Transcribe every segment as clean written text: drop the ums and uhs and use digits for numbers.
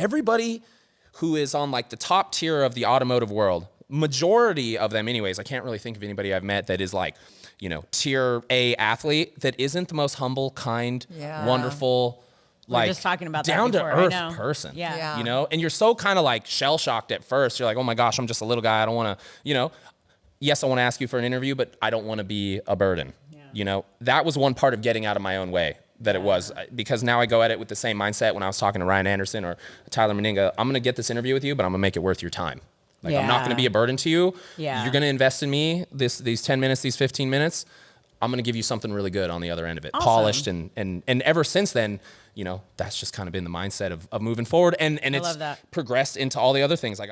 everybody who is on like the top tier of the automotive world, majority of them anyways, I can't really think of anybody I've met that is like, tier A athlete that isn't the most humble, kind, wonderful, We're just talking about down that to before, earth person. Yeah. And you're so kind of like shell shocked at first. You're like, oh my gosh, I'm just a little guy. I don't want to, yes, I want to ask you for an interview, but I don't want to be a burden. That was one part of getting out of my own way that it was, because now I go at it with the same mindset. When I was talking to Ryan Anderson or Tyler Meninga, I'm going to get this interview with you, but I'm going to make it worth your time. Like, I'm not going to be a burden to you. Yeah. You're going to invest in me these 10 minutes, these 15 minutes. I'm going to give you something really good on the other end of it. Awesome. Polished. And ever since then, that's just kind of been the mindset of moving forward. And it's progressed into all the other things. Like,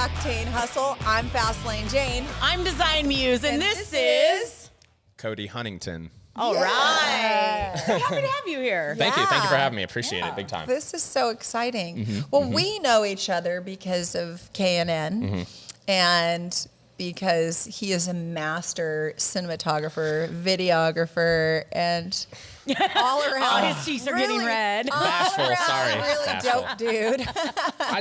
Octane Hustle. I'm Fastlane Jane. I'm Design Muse, and this is Cody Huntington. All right. Happy to have you here. Thank you for having me. Appreciate it big time. This is so exciting. We know each other because of KNN, and because he is a master cinematographer, videographer, and all around. His cheeks are getting red. Bashful, sorry. Really Bashful. dope dude. I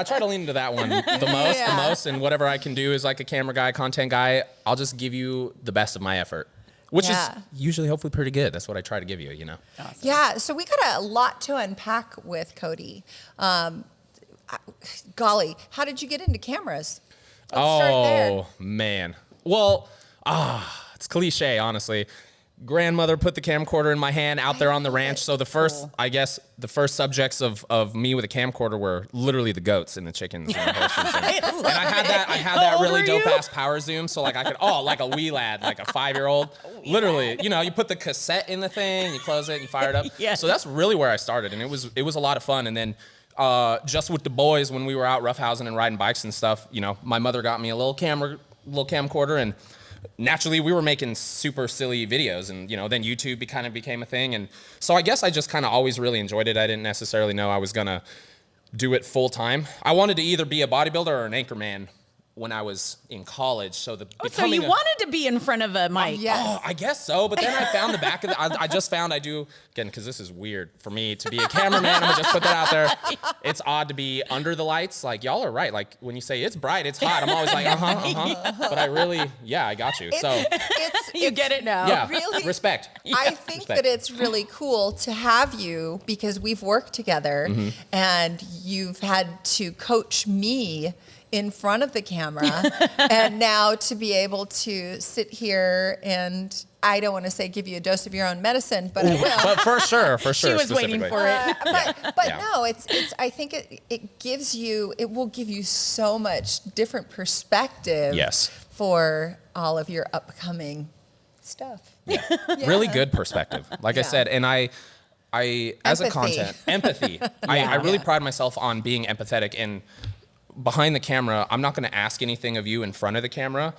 try to lean into that one the most, and whatever I can do as like a camera guy, content guy, I'll just give you the best of my effort. Which is usually hopefully pretty good. That's what I try to give you, Awesome. Yeah, so we got a lot to unpack with Cody. Golly, how did you get into cameras? Let's start there. Man. Well, it's cliche, honestly. Grandmother put the camcorder in my hand out there on the ranch. So the first, I guess, the first subjects of me with a camcorder were literally the goats and the chickens and the horses. And I had that really dope ass power zoom. So like I could, like a wee lad, like a 5-year-old. Literally, you put the cassette in the thing, you close it, and you fire it up. Yes. So that's really where I started, and it was a lot of fun. And then just with the boys, when we were out roughhousing and riding bikes and stuff, my mother got me a little camcorder, and naturally we were making super silly videos, and then YouTube kind of became a thing. And so I guess I just kind of always really enjoyed it. I didn't necessarily know I was gonna do it full time. I wanted to either be a bodybuilder or an anchorman when I was in college. So so you wanted to be in front of a mic. I guess so. But then I found the back of I just found I do, again, because this is weird for me to be a cameraman. I'm going to just put that out there. It's odd to be under the lights. Like, y'all are right. Like, when you say it's bright, it's hot, I'm always like, But I really, I got you. So you get it now. Yeah, really, respect. I think that it's really cool to have you, because we've worked together, and you've had to coach me in front of the camera, and now to be able to sit here and, I don't want to say give you a dose of your own medicine, but I will. But for sure. She was waiting for it. But no, it's. I think it will give you so much different perspective. Yes. For all of your upcoming stuff. Yeah. Really good perspective. Like I said, and I as a content empathy. I really pride myself on being empathetic, and behind the camera, I'm not going to ask anything of you in front of the camera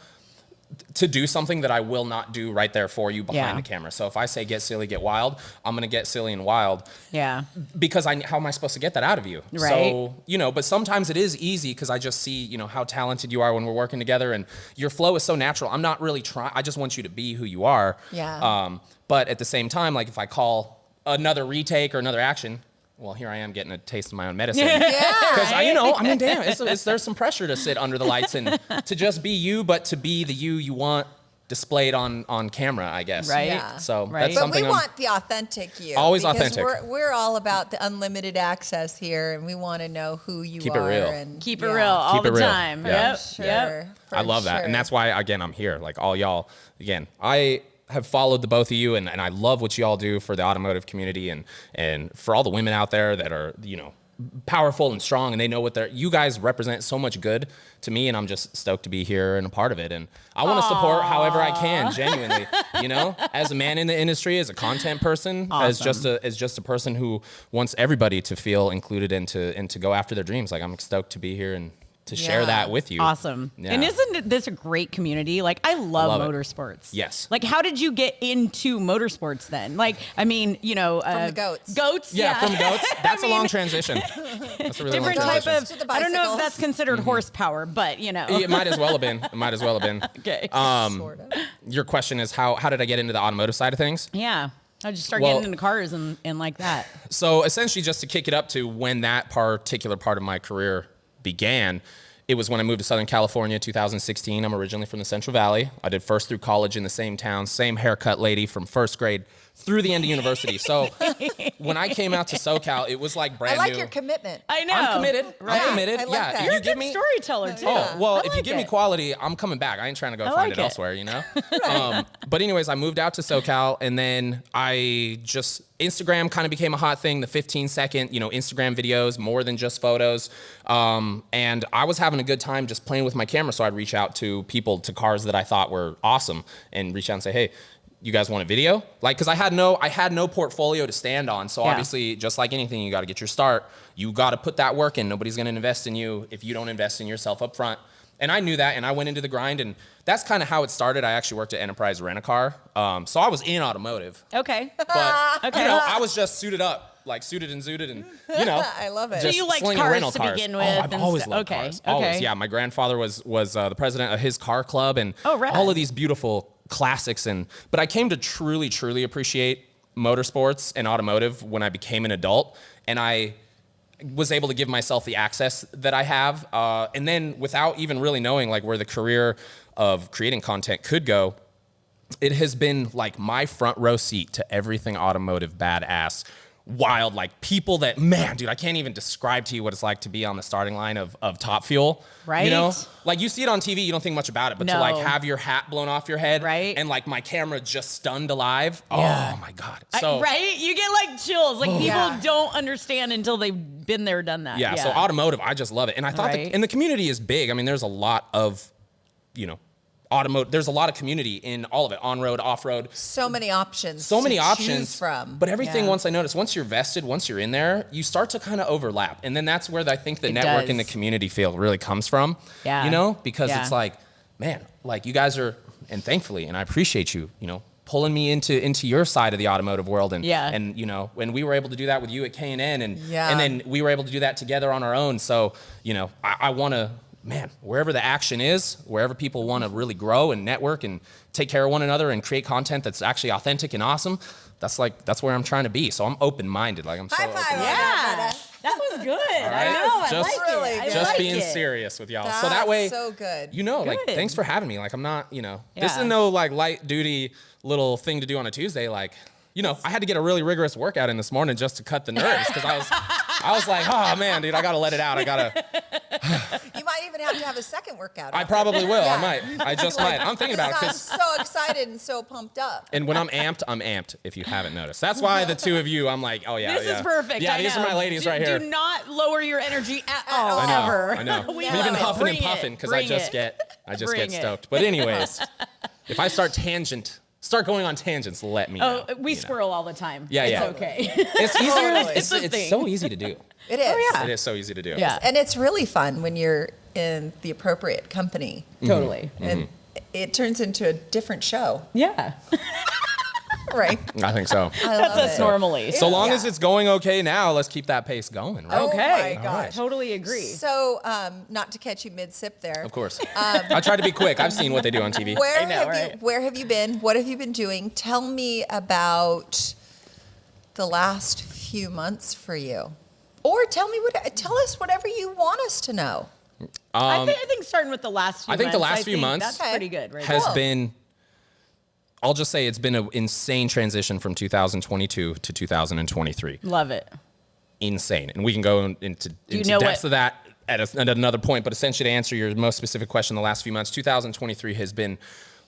to do something that I will not do right there for you behind the camera. So if I say get silly, get wild, I'm going to get silly and wild. Yeah. Because how am I supposed to get that out of you? Right. So, but sometimes it is easy because I just see, how talented you are when we're working together, and your flow is so natural. I'm not really trying. I just want you to be who you are. Yeah. But at the same time, like if I call another retake or another action, well, here I am getting a taste of my own medicine. Because, damn, there's some pressure to sit under the lights and to just be you, but to be the you want displayed on camera, I guess. Right. Yeah. So But that's something we want the authentic you. Always because authentic. We're all about the unlimited access here, and we want to know who you Keep are. it real. And keep it real all the time. Yeah. Yep. For I love that. And that's why, again, I'm here. Like all y'all, again, I have followed the both of you, and I love what you all do for the automotive community, and for all the women out there that are, powerful and strong, and they know what you guys represent so much good to me, and I'm just stoked to be here and a part of it. And I want to support however I can, genuinely, as a man in the industry, as a content person, as just a person who wants everybody to feel included and to go after their dreams. Like, I'm stoked to be here and to share that with you. Awesome. Yeah. And isn't this a great community? Like, I love motorsports. Yes. Like, how did you get into motorsports then? Like, I mean, you know, from the goats. Goats. Yeah, from goats. That's a long transition. That's a really Different long type transition. of, I don't know if that's considered horsepower, but you know. It might as well have been. It might as well have been. Okay. Sort of. Your question is how did I get into the automotive side of things? Yeah. I just start getting into cars and like that. So essentially, just to kick it up to when that particular part of my career began, it was when I moved to Southern California, 2016. I'm originally from the Central Valley. I did first through college in the same town, same haircut lady from first grade through the end of university. So when I came out to SoCal, it was like brand new. I like your commitment. I know. I'm committed. Right? I'm committed. I like that. If You're you a give good me storyteller too. Oh, well, I if you like give me it. quality, I'm coming back. I ain't trying to go I find like it it. elsewhere, you know? But anyways, I moved out to SoCal, and then Instagram kind of became a hot thing, the 15-second, Instagram videos, more than just photos. And I was having a good time just playing with my camera, so I'd reach out to people, to cars that I thought were awesome, and reach out and say, hey, you guys want a video? Like, because I had no portfolio to stand on. So obviously, just like anything, you got to get your start. You got to put that work in. Nobody's going to invest in you if you don't invest in yourself up front. And I knew that, and I went into the grind, and that's kind of how it started. I actually worked at Enterprise Rent-A-Car. So I was in automotive. Okay. But, I was just suited up, like suited and zooted, and, I love it. So just you liked slinging cars rental to cars. begin with I've and always stuff. loved Okay, cars. okay. Always, yeah. My grandfather was the president of his car club, and rad. all of these beautiful classics. But I came to truly, truly appreciate motorsports and automotive when I became an adult, and I was able to give myself the access that I have. And then without even really knowing like where the career of creating content could go, it has been like my front row seat to everything automotive, badass, wild, like people that, man, dude, I can't even describe to you what it's like to be on the starting line of Top Fuel. Right. You know, like you see it on TV, you don't think much about it, but to like No. have your hat blown off your head, Right. and like my camera just stunned alive. Yeah. Oh my God. So right? You get like chills. Like people Yeah. don't understand until they've been there, done that. yeah, so automotive, I just love it. And I thought Right. and the community is big. I mean, there's a lot of, automotive, there's a lot of community in all of it, on-road, off-road. So many options. So many to options choose from. But everything, Yeah. once I noticed, once you're vested, once you're in there, you start to kind of overlap. And then that's where I think the It network does. and the community feel really comes from. Yeah. Because Yeah. it's like, man, like you guys are, and thankfully, and I appreciate you, pulling me into your side of the automotive world. And, Yeah. and when we were able to do that with you at K&N, and Yeah. then we were able to do that together on our own. So, I want to, man, wherever the action is, wherever people want to really grow and network and take care of one another and create content that's actually authentic and awesome, that's where I'm trying to be. So I'm open-minded. Like I'm so High five open. on Yeah. that, That was good. right. I know. Just- I like Really it. I good. Just like being it. serious with y'all. That's so that way, so good. like, Good. thanks for having me. Like, I'm not, this Yeah. is no like light duty little thing to do on a Tuesday. Like, I had to get a really rigorous workout in this morning just to cut the nerves because I was like, oh man, dude, I gotta let it out. You might even have to have a second workout. I probably will. Yeah. I might. I just might. I'm thinking about it I'm because. so excited and so pumped up. And when I'm amped, if you haven't noticed. That's why the two of you, I'm like, oh yeah. This is perfect. Yeah, I these know. are my ladies right here. Do not lower your energy at all. all. Ever. I know. We I'm love even it. huffing Bring and it. puffing because I Bring just it. get Bring it. stoked. But anyways, if I start going on tangents, let me know. Oh, we squirrel all the time. Yeah, it's yeah. okay. It's easier. Totally. It's It's a thing. so easy to do. It is. yeah. It is so easy to do. Yeah. And it's really fun when you're in the appropriate company. Totally. And it turns into a different show, Yeah. right? I think so. I That's love us it. normally. So long Yeah. as it's going okay now, let's keep that pace going, right? Oh Okay. my gosh. Totally agree. So, not to catch you mid-sip there. Of course. I try to be quick. I've seen what they do on TV. Where have you been? What have you been doing? Tell me about the last few months for you. Or tell us whatever you want us to know. I think starting with the last few months. I think the last few months That's pretty good, right? has Cool. been, I'll just say it's been an insane transition from 2022 to 2023. Love it. Insane. And we can go into know depths what- of that at another point. But essentially, to answer your most specific question, the last few months, 2023 has been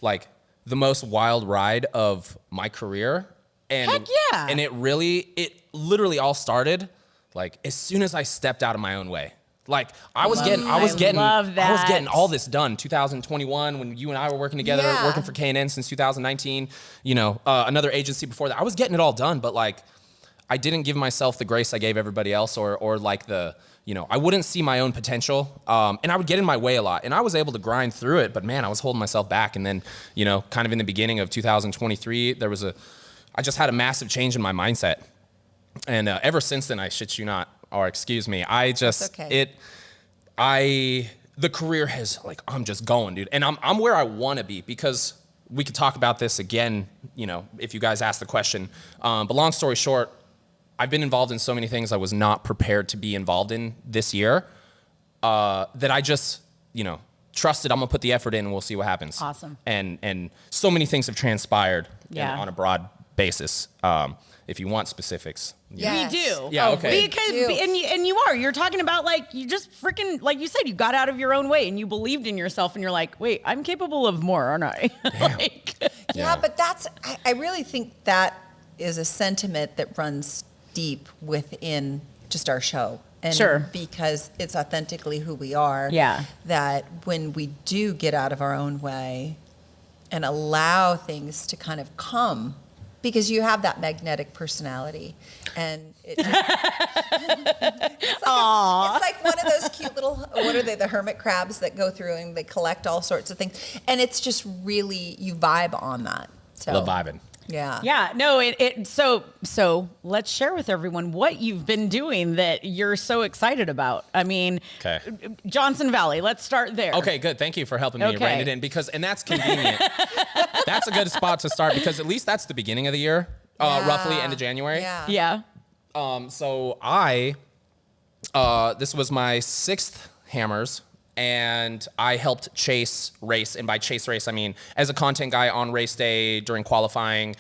like the most wild ride of my career. And, Heck yeah. And it literally all started like as soon as I stepped out of my own way. Like I was getting love that. all this done. 2021 when you and I were working together, Yeah. working for K&N since 2019. Another agency before that. I was getting it all done, but like I didn't give myself the grace I gave everybody else, or like the, I wouldn't see my own potential, and I would get in my way a lot. And I was able to grind through it, but man, I was holding myself back. And then, kind of in the beginning of 2023, I just had a massive change in my mindset. And ever since then, I shit you not, or excuse me, the career has, like, I'm just going, dude. And I'm where I want to be, because we could talk about this again, if you guys ask the question. But long story short, I've been involved in so many things I was not prepared to be involved in this year, that I just, trusted I'm gonna put the effort in and we'll see what happens. Awesome. And so many things have transpired Yeah. on a broad basis. If you want specifics. Yes. We do. Yeah, okay. Because, We do. and you're talking about, like, you just freaking, like you said, you got out of your own way and you believed in yourself and you're like, wait, I'm capable of more, aren't I? Like, Yeah, but I really think that is a sentiment that runs deep within just our show. And Sure. because it's authentically who we are. Yeah. That when we do get out of our own way and allow things to kind of come, because you have that magnetic personality, and it just, it's like one of those cute little, what are they, the hermit crabs that go through and they collect all sorts of things, and it's just really, you vibe on that. So Love vibing. yeah. yeah, no, so let's share with everyone what you've been doing that you're so excited about. I mean, Okay. Johnson Valley, let's start there. Okay, good. Thank you for helping me Okay. rein it in, and that's convenient. That's a good spot to start, because at least that's the beginning of the year, roughly end of January. Yeah. Yeah. So this was my 6th Hammers, and I helped chase race. And by chase race, I mean, as a content guy on race day, during qualifying,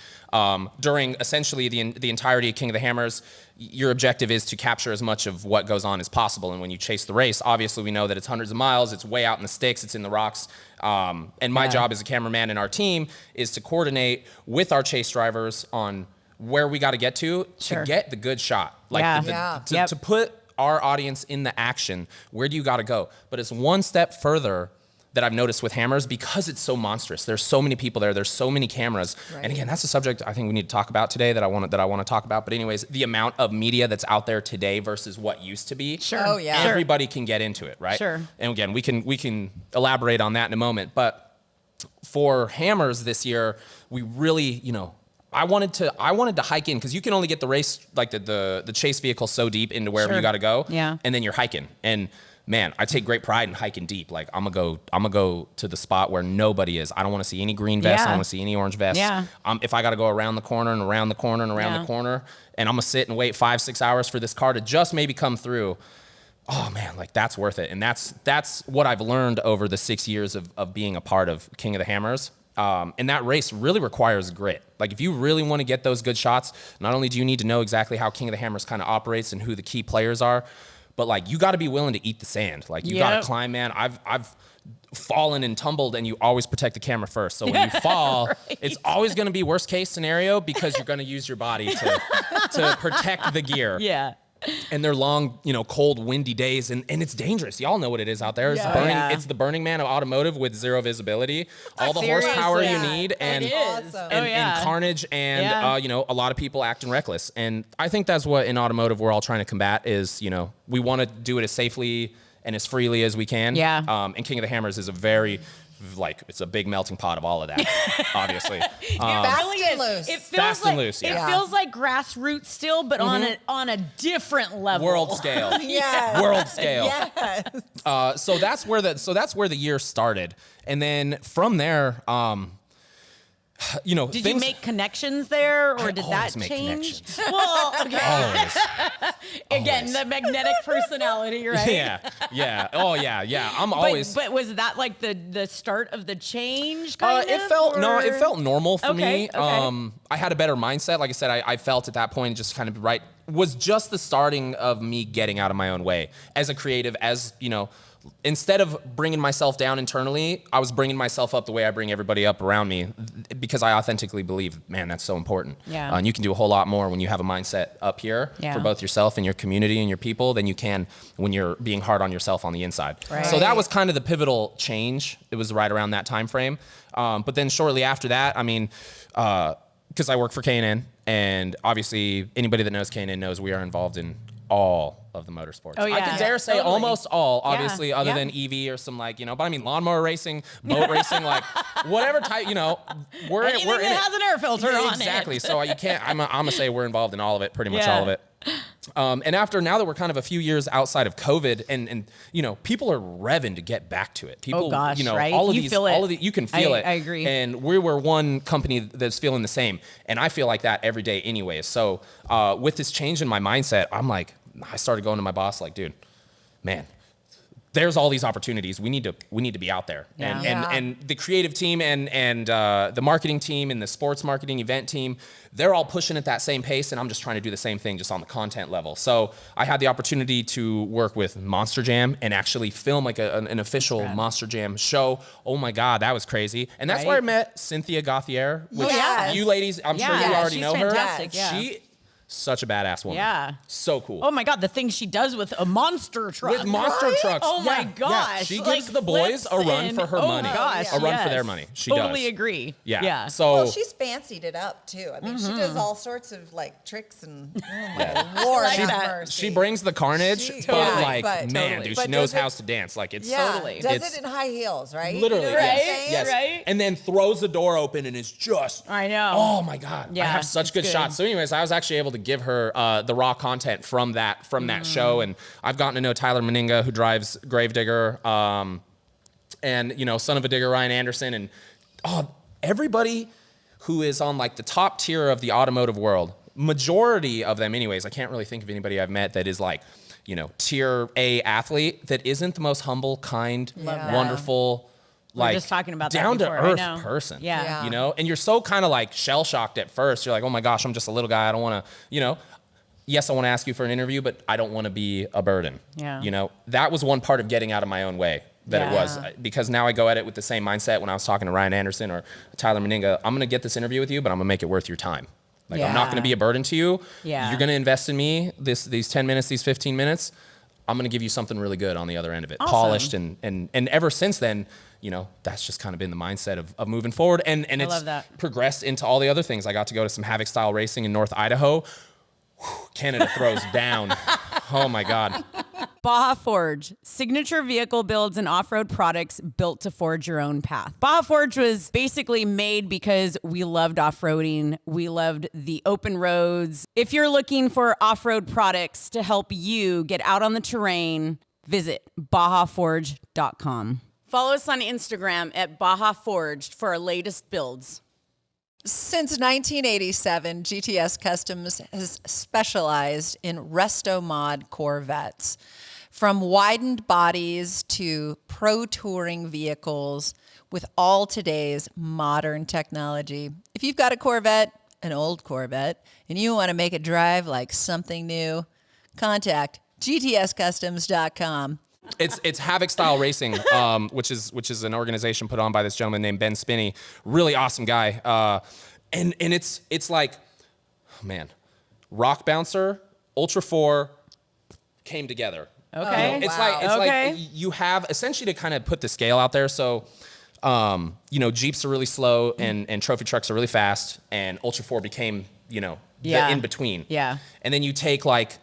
during essentially the entirety of King of the Hammers, your objective is to capture as much of what goes on as possible. And when you chase the race, obviously we know that it's hundreds of miles, it's way out in the sticks, it's in the rocks. And my job as a cameraman in our team is to coordinate with our chase drivers on where we got to get to get the good shot. Like Yeah. to put our audience in the action. Where do you got to go? But it's one step further that I've noticed with Hammers, because it's so monstrous. There's so many people there. There's so many cameras. Right. And again, that's a subject I think we need to talk about today that I want to talk about. But anyways, the amount of media that's out there today versus what used to be. Sure. Oh, yeah. Everybody can get into it, right? Sure. And again, we can elaborate on that in a moment. But for Hammers this year, we really, I wanted to hike in, because you can only get the race, like the chase vehicle, so deep into wherever Sure. you got to go. Yeah. And then you're hiking. And man, I take great pride in hiking deep. Like, I'm gonna go to the spot where nobody is. I don't want to see any green vests. I Yeah. don't want to see any orange vests. Yeah. If I got to go around the corner and around the corner and around Yeah. the corner, and I'm gonna sit and wait 5-6 hours for this car to just maybe come through. Oh man, like, that's worth it. And that's what I've learned over the 6 years of being a part of King of the Hammers. And that race really requires grit. Like, if you really want to get those good shots, not only do you need to know exactly how King of the Hammers kind of operates and who the key players are, but like, you got to be willing to eat the sand. Like, you got Yep. to climb, man. I've fallen and tumbled, and you always protect the camera first. So when you fall, it's always going to be worst case scenario, because you're going to use your body to protect the gear. Yeah. And they're long, cold, windy days, and it's dangerous. Y'all know what it is out there. It's, Yeah. burning, Yeah. it's the Burning Man of automotive with zero visibility. All the Seriously. horsepower you Yeah. need, and It is. Awesome. and, Oh, yeah. and carnage, and Yeah. a lot of people acting reckless. And I think that's what in automotive we're all trying to combat is, we want to do it as safely and as freely as we can. Yeah. And King of the Hammers is a very, it's a big melting pot of all of that, obviously. Fast Really and is. loose. It feels Fast like and loose, yeah. it feels like grassroots still, but on a different level. World scale. Yes. World scale. Yes. So that's where the year started, and then from there, Did you make connections there, or I did always that make change? connections. Well, okay. Always. Again, Always. the magnetic personality, right? Yeah. Oh yeah. I'm always. But was that like the start of the change? Kind It of, felt or? it felt normal for me. Okay. I had a better mindset. Like I said, I felt at that point just kind of was just the starting of me getting out of my own way as a creative. Instead of bringing myself down internally, I was bringing myself up the way I bring everybody up around me, because I authentically believe, man, that's so important. Yeah. And you can do a whole lot more when you have a mindset up here Yeah. for both yourself and your community and your people than you can when you're being hard on yourself on the inside. Right. So that was kind of the pivotal change. It was right around that time frame. But then shortly after that, because I work for K&N, and obviously anybody that knows K&N knows we are involved in all of the motorsports. Oh, yeah. I could dare say Totally. almost all, obviously, Yeah. other Yeah. than EV or some like, but I mean lawnmower racing, boat racing, like whatever type, we're Anything in that it. has an air filter on it. Exactly. So you can't, I'm gonna say we're involved in all of it, pretty much Yeah. all of it. And now that we're kind of a few years outside of COVID and people are revving to get back to it. People, gosh, right? all of You these, feel it. all of the, you can feel it. I agree. And we were one company that's feeling the same. And I feel like that every day anyway. So with this change in my mindset, I started going to my boss like, dude, man, there's all these opportunities. We need to be out there. Yeah. And the creative team and the marketing team and the sports marketing event team, they're all pushing at that same pace, and I'm just trying to do the same thing just on the content level. So I had the opportunity to work with Monster Jam and actually film like an official Monster Jam show. Oh my God, that was crazy. And that's where I met Cynthia Gauthier, which Yes. you ladies, I'm sure you already she's know her. fantastic, yeah. She such a badass woman. Yeah. So cool. Oh my God, the things she does with a monster truck. With monster trucks. Oh my Yeah, gosh. She like gives the boys a flips run and- for her oh money. Gosh, A run for yes. their money. She totally does. agree. Yeah. Yeah. So Well, she's fancied it up too. I mean, she does all sorts of like tricks and Lord like have that. mercy. she brings the carnage, She- but totally, like, but man, totally. dude, But she knows does it- how to dance. Like it's Yeah, Totally. does it's- it in high heels, right? literally, You know what I'm yes, saying? yes. Right? And then throws the door open and is just, I know. oh my God, I Yeah, have such it's good good. shots. So anyways, I was actually able to give her the raw content from that show, and I've gotten to know Tyler Meninga, who drives Gravedigger, and Son of a Digger, Ryan Anderson, and everybody who is on like the top tier of the automotive world. Majority of them, anyways. I can't really think of anybody I've met that is like, tier A athlete that isn't the most humble, kind, that. wonderful, like just talking about that down to before, I earth know. person. Yeah. Yeah. And you're so kind of like shell shocked at first. You're like, oh my gosh, I'm just a little guy. I don't want to, yes, I want to ask you for an interview, but I don't want to be a burden. Yeah. That was one part of getting out of my own way. That it was, because now I go at it with the same mindset. When I was talking to Ryan Anderson or Tyler Meninga, I'm going to get this interview with you, but I'm going to make it worth your time. Like, I'm not going to be a burden to you. Yeah. You're going to invest in me these 10 minutes, these 15 minutes. I'm going to give you something really good on the other end of it, Awesome. polished. And ever since then, that's just kind of been the mindset of moving forward. And it's love that. progressed into all the other things. I got to go to some Havoc style racing in North Idaho. Whew, Canada throws down. Oh my God. Baja Forged, signature vehicle builds and off-road products built to forge your own path. Baja Forged was basically made because we loved off-roading. We loved the open roads. If you're looking for off-road products to help you get out on the terrain, visit bajaforged.com. Follow us on Instagram at Baja Forged for our latest builds. Since 1987, GTS Customs has specialized in resto mod Corvettes. From widened bodies to pro touring vehicles with all today's modern technology. If you've got a Corvette, an old Corvette, and you want to make it drive like something new, contact gtscustoms.com. It's Havoc style racing, which is an organization put on by this gentleman named Ben Spinney. Really awesome guy. And it's like, man, Rock Bouncer, Ultra 4 came together. Okay. It's wow. like you have essentially to kind of put the scale out there. So, Jeeps are really slow and trophy trucks are really fast, and Ultra 4 became, the in between. Yeah. And then you take like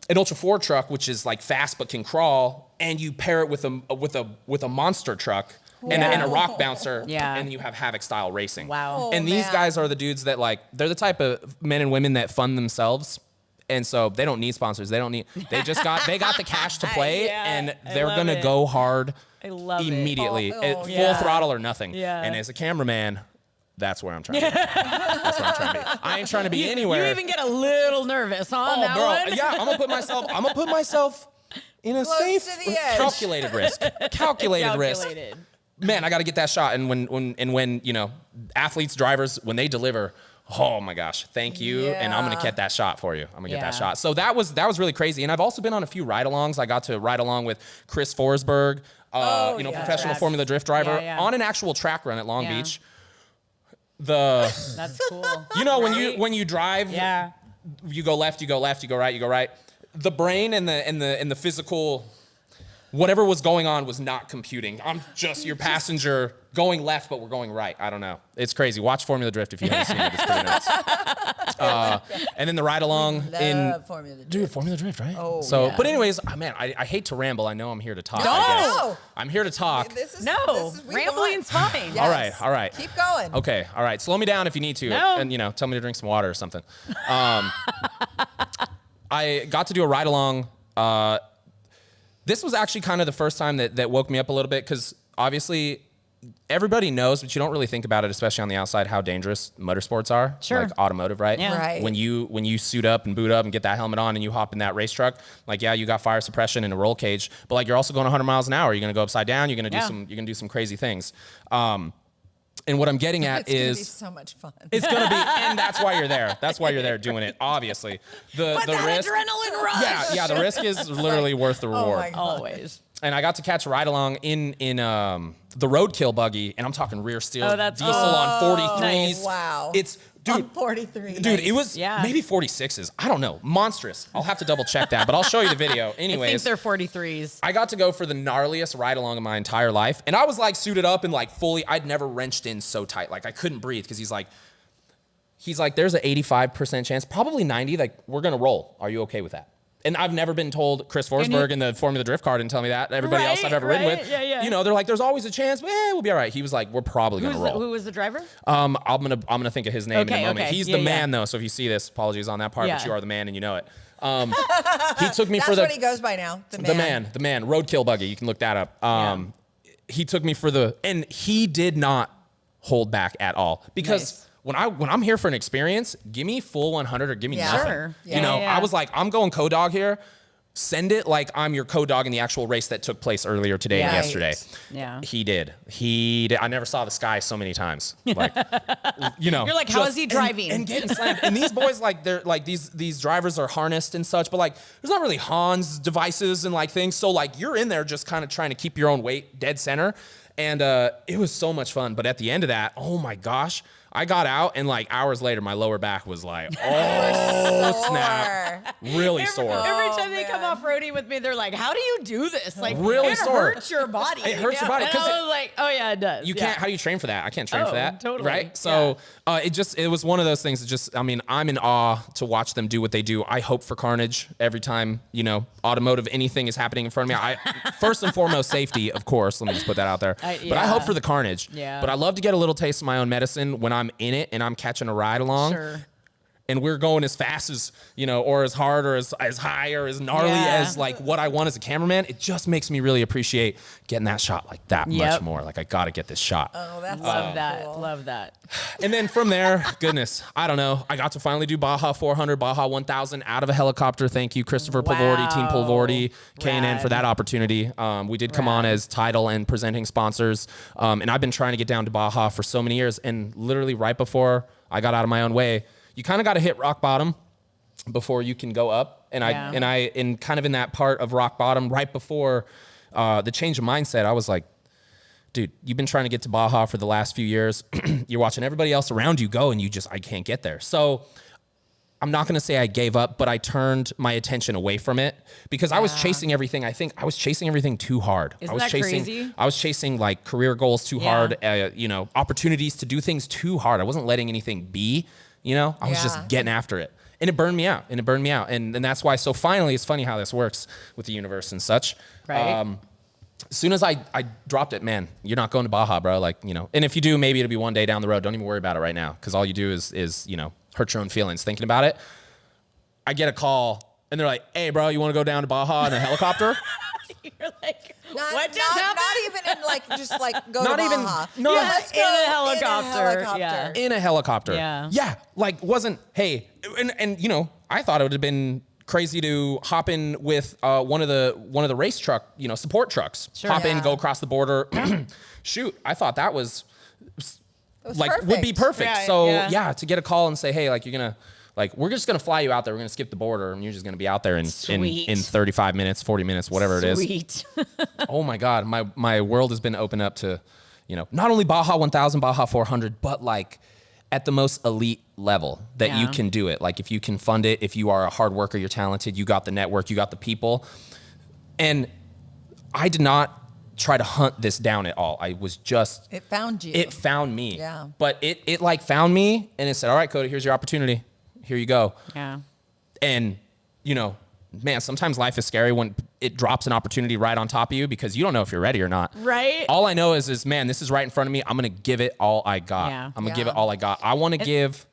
an Ultra 4 truck, which is like fast but can crawl, and you pair it with a monster truck and a rock bouncer, Yeah. and you have Havoc style racing. Wow. And these man. guys are the dudes that they're the type of men and women that fund themselves. And so they don't need sponsors. They got the cash to play, Yeah, and I they're love going to it. go hard I love it. immediately. Full yeah. throttle or nothing. Yeah. And as a cameraman, that's where I'm trying to be. That's where I'm trying to be. I ain't trying to be anywhere. You even get a little nervous on Oh, that bro, one. yeah, I'm gonna put myself in a Close safe, to the edge. calculated risk. Calculated risk. Calculated. Man, I got to get that shot. And when athletes, drivers, when they deliver, oh my gosh, thank you. And I'm gonna get that shot for you. I'm gonna get that Yeah. shot. So that was really crazy. And I've also been on a few ride-alongs. I got to ride along with Chris Forsberg, professional Tracks. Formula Drift driver, Yeah. on an actual track run at Long Yeah. Beach. That's cool. When you drive, Yeah. you go left, you go left, you go right, you go right. The brain and the physical whatever was going on was not computing. I'm just your passenger going left, but we're going right. I don't know. It's crazy. Watch Formula Drift if you haven't seen it. It's pretty nuts. And then the ride along Formula Drift, right? Oh, so, yeah. But anyways, man, I hate to ramble. I know I'm here to talk. No. I guess. No. I'm here to talk. Rambling's fine. Yes. All right. Keep going. Okay, all right. Slow me down if you need to, No. and tell me to drink some water or something. I got to do a ride along. This was actually kind of the first time that woke me up a little bit because obviously everybody knows, but you don't really think about it, especially on the outside, how dangerous motorsports are. Sure. Like automotive, right? Yeah. Right. When you suit up and boot up and get that helmet on and you hop in that race truck, like, yeah, you got fire suppression and a roll cage, but like you're also going 100 miles an hour. You're going to go upside down. You're going to do some crazy things. And what I'm getting at It's gonna is be so much fun. it's going to be, and that's why you're there. That's why you're there doing it, obviously. The risk, adrenaline rush. yeah, the risk is literally worth the reward. my God. Always. And I got to catch a ride along in the roadkill buggy, and I'm talking rear steel Oh, that's diesel cool. on 43s. Nice. Wow. It's dude, On 43. dude, it was Yeah. maybe 46s. I don't know, monstrous. I'll have to double check that, but I'll show you the video. I think Anyways, they're 43s. I got to go for the gnarliest ride along of my entire life, and I was like suited up and like fully. I'd never wrenched in so tight, like I couldn't breathe because he's like, there's an 85% chance, probably 90. Like we're gonna roll. Are you okay with that? And I've never been told. Chris Forsberg in the Formula Drift car didn't tell me that. Everybody else I've ever ridden with, Yeah. they're like, there's always a chance. We'll be all right. He was like, we're probably gonna roll. Who was the driver? I'm gonna think of his name in a moment. Okay. He's Yeah, the man yeah. though. So if you see this, apologies on that part, but Yeah. you are the man and you know it. He took me That's for the what he goes by now. The man. roadkill buggy. You can look that up. He took me for and he did not hold back at all because. Nice. When I'm here for an experience, give me full 100 or give me Yeah. nothing. Sure. I was like, I'm going co-dog here. Send it like I'm your co-dog in the actual race that took place earlier today and Right. yesterday. Yeah. He did. I never saw the sky so many times. Like, You're like, how is he driving? And getting slammed. And these boys, like, they're like these drivers are harnessed and such, but like, there's not really Hans devices and like things. So like, you're in there just kind of trying to keep your own weight dead center. And it was so much fun. But at the end of that, oh my gosh, I got out and like hours later, my lower back was like, oh snap, really sore. Every time they man. come off roading with me, they're like, "How do you do this? Like, Really it sore. hurts your body. It hurts your body, And 'cause I was like, "Oh yeah, it does." You can't. How do you train for that? I can't train for Oh, that. totally. Right. So it was one of those things that just. I mean, I'm in awe to watch them do what they do. I hope for carnage every time automotive anything is happening in front of me. I first and foremost safety, of course. Let me just put that out there. But I Yeah. hope for the carnage. Yeah. But I love to get a little taste of my own medicine when I'm in it and I'm catching a ride along. Sure. And we're going as fast as, or as hard or as high or as gnarly Yeah. as like what I want as a cameraman. It just makes me really appreciate getting that shot like that much Yep. more. Like I got to get this shot. Oh, that's Love so that. cool. Love that. And then from there, goodness, I don't know. I got to finally do Baja 400, Baja 1000 out of a helicopter. Thank you, Christopher Pulvordi, Team Wow. Pulvordi, K&N for Rad. that opportunity. We did come on Rad. as title and presenting sponsors. And I've been trying to get down to Baja for so many years. And literally right before I got out of my own way, you kind of got to hit rock bottom before you can go up. And Yeah. I in kind of in that part of rock bottom, right before the change of mindset, I was like, dude, you've been trying to get to Baja for the last few years. You're watching everybody else around you go, and I can't get there. So I'm not going to say I gave up, but I turned my attention away from it because I was chasing everything. I think I was chasing everything too hard. Isn't I was that chasing, crazy? I was chasing like career goals too Yeah. hard, opportunities to do things too hard. I wasn't letting anything be, I was Yeah. just getting after it. And it burned me out. And that's why. So finally, it's funny how this works with the universe and such. Right. As soon as I dropped it, man, you're not going to Baja, bro. Like, and if you do, maybe it'll be one day down the road. Don't even worry about it right now. Cause all you do is hurt your own feelings thinking about it. I get a call and they're like, hey bro, you want to go down to Baja in a helicopter? You're like, Not, what just not, happened? not even in like just like go Not to even- Baja. no. Yeah, let's In go a helicopter, yeah. In a helicopter. Yeah. Yeah. Like wasn't, hey, and I thought it would have been crazy to hop in with one of the race truck, support trucks. Sure. Hop in, Yeah. go across the border. Shoot. I thought that was It was like would be perfect. Yeah, So yeah. to get a call and say, hey, like we're just gonna fly you out there. We're gonna skip the border, and you're just gonna be out there in Sweet. 35 minutes, 40 minutes, whatever it is. Sweet. Oh my God, my world has been opened up to, not only Baja 1000, Baja 400, but like at the most elite level that you Yeah. can do it. Like if you can fund it, if you are a hard worker, you're talented, you got the network, you got the people, and I did not try to hunt this down at all. I was just, It found you. it found me. Yeah. But it like found me and it said, all right, Cody, here's your opportunity. Here you go. Yeah. And, you know, man, sometimes life is scary when it drops an opportunity right on top of you because you don't know if you're ready or not. Right. All I know is man, this is right in front of me. I'm going to give it all I got. Yeah. I'm going to give it all I got. I want to give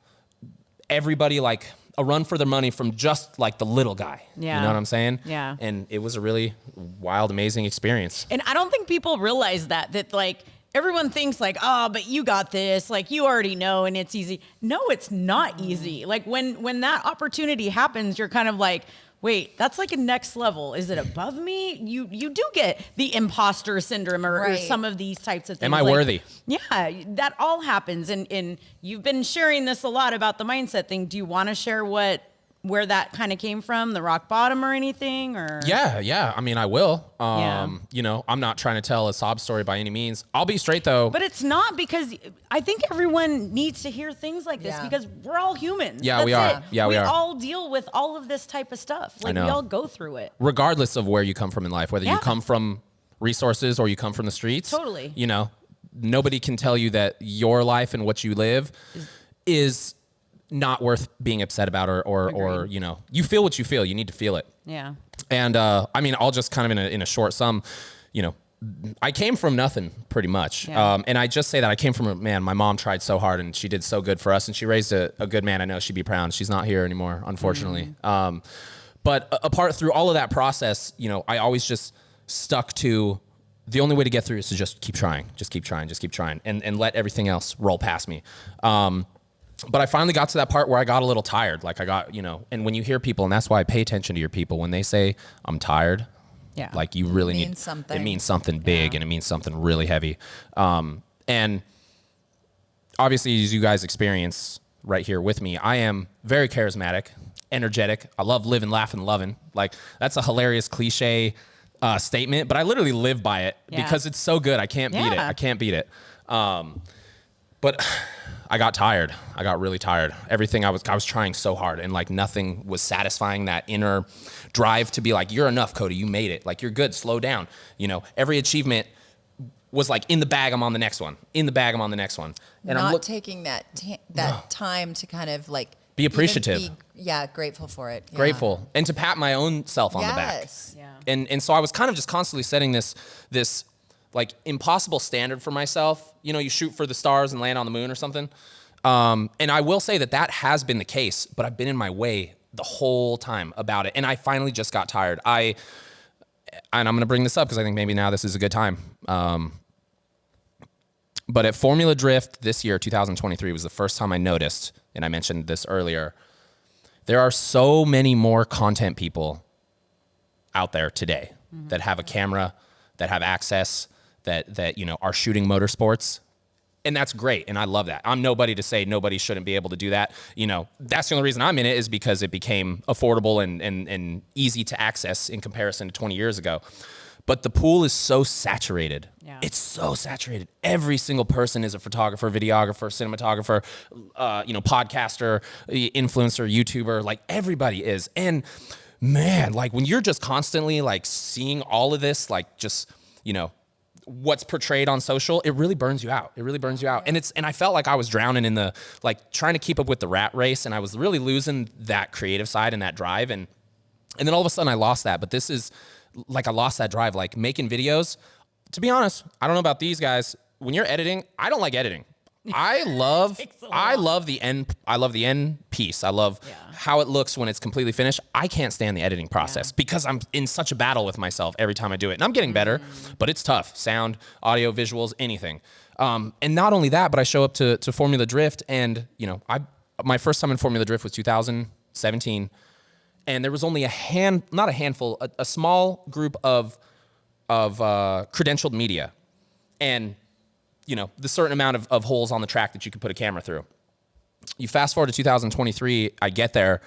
everybody like a run for their money from just like the little guy. Yeah. You know what I'm saying? Yeah. And it was a really wild, amazing experience. And I don't think people realize that like everyone thinks like, oh, but you got this, like you already know and it's easy. No, it's not easy. Like when that opportunity happens, you're kind of like, wait, that's like a next level. Is it above me? You do get the imposter syndrome or some of these types of things. Am I worthy? Yeah, that all happens. And you've been sharing this a lot about the mindset thing. Do you want to share where that kind of came from, the rock bottom or anything? Or Yeah. I mean, I will. Yeah. You know, I'm not trying to tell a sob story by any means. I'll be straight though. But it's not, because I think everyone needs to hear things like this Yeah. because we're all humans. Yeah, That's we are. it. Yeah, we are. all deal with all of this type of stuff. Like we know. all go through it. Regardless of where you come from in life, whether you Yeah. come from resources or you come from the streets. Totally. You know, nobody can tell you that your life and what you live is not worth being upset about or you know, you feel what you feel. You need to feel it. Yeah. And I mean, I'll just kind of in a short sum, you know, I came from nothing pretty much. Yeah. And I just say that I came from my mom tried so hard and she did so good for us and she raised a good man. I know she'd be proud. She's not here anymore, unfortunately. But apart through all of that process, you know, I always just stuck to the only way to get through is to just keep trying, and let everything else roll past me. But I finally got to that part where I got a little tired. Like I got, you know, and when you hear people, and that's why I pay attention to your people, when they say, I'm tired, Yeah. like you really Means need something. It means something big and it means something really heavy. And obviously, as you guys experience right here with me, I am very charismatic, energetic. I love living, laughing, loving. Like that's a hilarious cliche statement, but I literally live by it because it's so good. I can't beat it. Yeah. I can't beat it. But I got tired. I got really tired. Everything I was trying so hard and like nothing was satisfying that inner drive to be like, you're enough, Cody. You made it. Like you're good. Slow down. You know, every achievement was like in the bag. I'm on the next one. In the bag. I'm on the next one. And Not taking that time to kind of like Be appreciative. Grateful for it. Yeah. grateful and to pat my own self on the back. Yes. Yeah. And so I was kind of just constantly setting this like impossible standard for myself. You know, you shoot for the stars and land on the moon or something. And I will say that has been the case, but I've been in my way the whole time about it. And I finally just got tired. And I'm going to bring this up because I think maybe now this is a good time. But at Formula Drift this year, 2023, was the first time I noticed, and I mentioned this earlier, there are so many more content people out there today that have a camera, that have access, that you know are shooting motorsports, and that's great, and I love that. I'm nobody to say nobody shouldn't be able to do that. You know, that's the only reason I'm in it is because it became affordable and easy to access in comparison to 20 years ago. But the pool is so saturated. Yeah. It's so saturated. Every single person is a photographer, videographer, cinematographer, you know, podcaster, influencer, YouTuber. Like everybody is. And man, like when you're just constantly like seeing all of this, like just, you know, what's portrayed on social, it really burns you out. It really burns you out. And I felt like I was drowning in the, like trying to keep up with the rat race. And I was really losing that creative side and that drive. And then all of a sudden I lost that. But this is like, I lost that drive, like making videos. To be honest, I don't know about these guys. When you're editing, I don't like editing. I love the end piece. I love how it looks when it's completely finished. I can't stand the editing process because I'm in such a battle with myself every time I do it. And I'm getting better, but it's tough. Sound, audio, visuals, anything. And not only that, but I show up to Formula Drift and, you know, my first time in Formula Drift was 2017. And there was only a small group of credentialed media. And you know, the certain amount of holes on the track that you could put a camera through. You fast forward to 2023, I get there,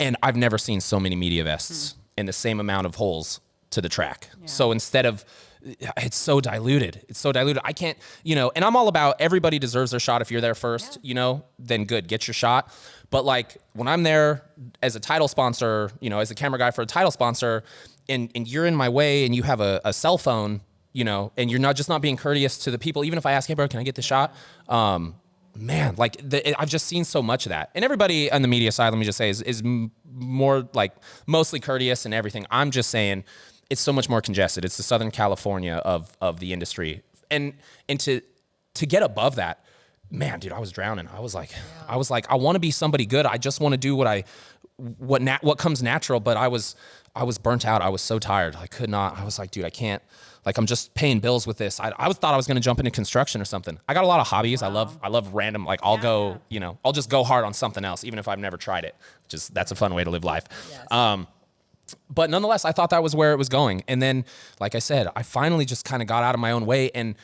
and I've never seen so many media vests in the same amount of holes to the track. Yeah. So instead of it's so diluted. It's so diluted. I can't, and I'm all about everybody deserves their shot. If you're there first, then good, get your shot. But like when I'm there as a title sponsor, as a camera guy for a title sponsor, and you're in my way and you have a cell phone, and you're not being courteous to the people, even if I ask, hey bro, can I get this shot? Man, like I've just seen so much of that. And everybody on the media side, let me just say, is more like mostly courteous and everything. I'm just saying it's so much more congested. It's the Southern California of the industry. And to get above that, man, dude, I was drowning. I was like, I want to be somebody good. I just want to do what comes natural. But I was burnt out. I was so tired. I could not. I was like, dude, I can't. Like, I'm just paying bills with this. I thought I was going to jump into construction or something. I got a lot of hobbies. Wow. I love random, like I'll go, I'll just go hard on something else, even if I've never tried it. That's a fun way to live life. Yes. But nonetheless, I thought that was where it was going. And then, like I said, I finally just kind of got out of my own way. And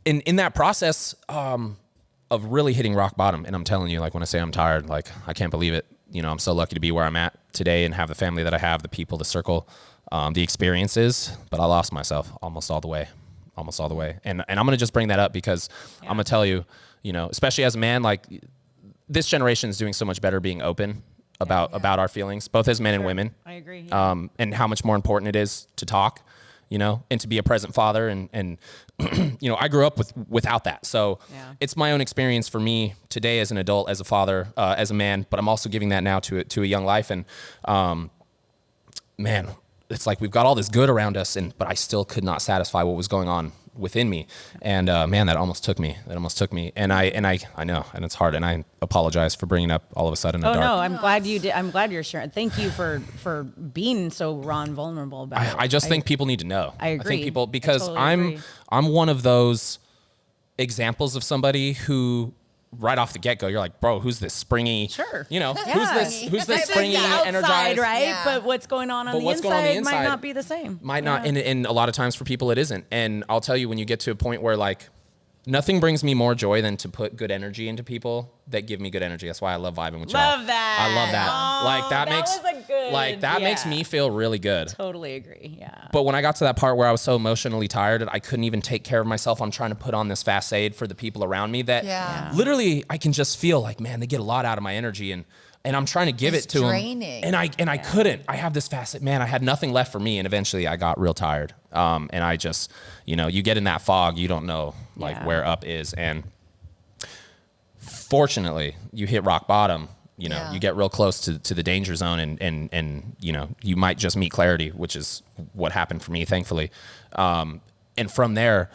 in that process of really hitting rock bottom, and I'm telling you, like when I say I'm tired, like I can't believe it. I'm so lucky to be where I'm at today and have the family that I have, the people, the circle, the experiences, but I lost myself almost all the way. And I'm going to just bring that up because I'm going to tell you, especially as a man, like this generation is doing so much better being open about our feelings, both as men and women. I agree. Yeah. And how much more important it is to talk, and to be a present father. And I grew up without that. So it's my own experience for me today as an adult, as a father, as a man, but I'm also giving that now to a young life. And, man, it's like we've got all this good around us, but I still could not satisfy what was going on within me. And man, that almost took me. And I know, and it's hard. And I apologize for bringing up all of a sudden. No, I'm glad you did. I'm glad you're sharing. Thank you for being so raw and vulnerable about it. I just think people need to know. I agree. I think people, because totally agree. I'm one of those examples of somebody who, right off the get-go, you're like, bro, who's this springy? Sure. Who's this springy, outside, energized? Right? Yeah. But what's going on the inside might not be the same. Might not, and a lot of times for people it isn't. And I'll tell you, when you get to a point where like nothing brings me more joy than to put good energy into people that give me good energy. That's why I love vibing with y'all. Love that. I love that. Oh, like that makes makes me feel really good. Totally agree. Yeah. But when I got to that part where I was so emotionally tired, I couldn't even take care of myself. I'm trying to put on this facade for the people around me that literally I can just feel like, man, they get a lot out of my energy, and I'm trying to give it to them. And I couldn't. I have this facet, man, I had nothing left for me, and eventually I got real tired. And I just, you get in that fog, you don't know where up is. And fortunately, you hit rock bottom. You get real close to the danger zone, and you might just meet clarity, which is what happened for me, thankfully. And from there,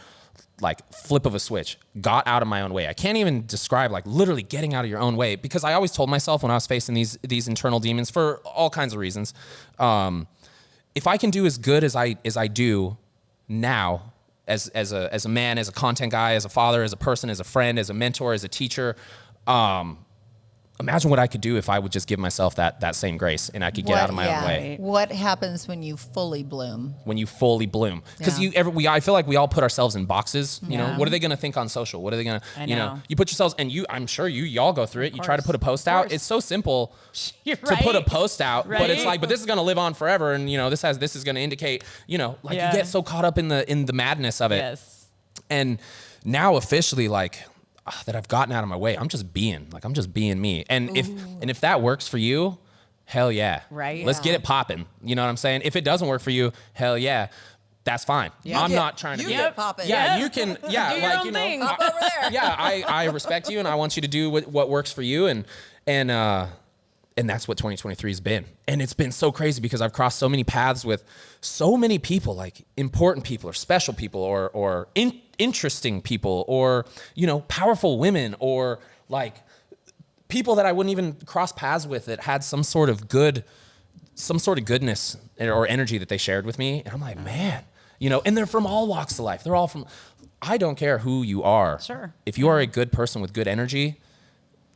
like flip of a switch, got out of my own way. I can't even describe like literally getting out of your own way, because I always told myself when I was facing these internal demons for all kinds of reasons, if I can do as good as I do now, as a man, as a content guy, as a father, as a person, as a friend, as a mentor, as a teacher, imagine what I could do if I would just give myself that same grace, and I could get out of my own way. What happens when you fully bloom? When you fully bloom. Because I feel like we all put ourselves in boxes. What are they going to think on social? What are they going to, you put yourselves, and I'm sure y'all go through it. You try to put a post out. It's so simple to put a post out, but it's like, but this is going to live on forever. And, this is going to indicate, you get so caught up in the madness of it. Yes. And now officially, like, that I've gotten out of my way, I'm just being me. And if that works for you, hell yeah. Right. Let's get it popping. You know what I'm saying? If it doesn't work for you, hell yeah. That's fine. I'm not trying to get popping. Yeah, you can. Yeah, do your own thing. Up over there. Yeah, I respect you, and I want you to do what works for you, and that's what 2023 has been. And it's been so crazy because I've crossed so many paths with so many people, like important people or special people or interesting people or, powerful women or like people that I wouldn't even cross paths with that had some sort of goodness or energy that they shared with me. And I'm like, man, and they're from all walks of life. They're all I don't care who you are. Sure. If you are a good person with good energy,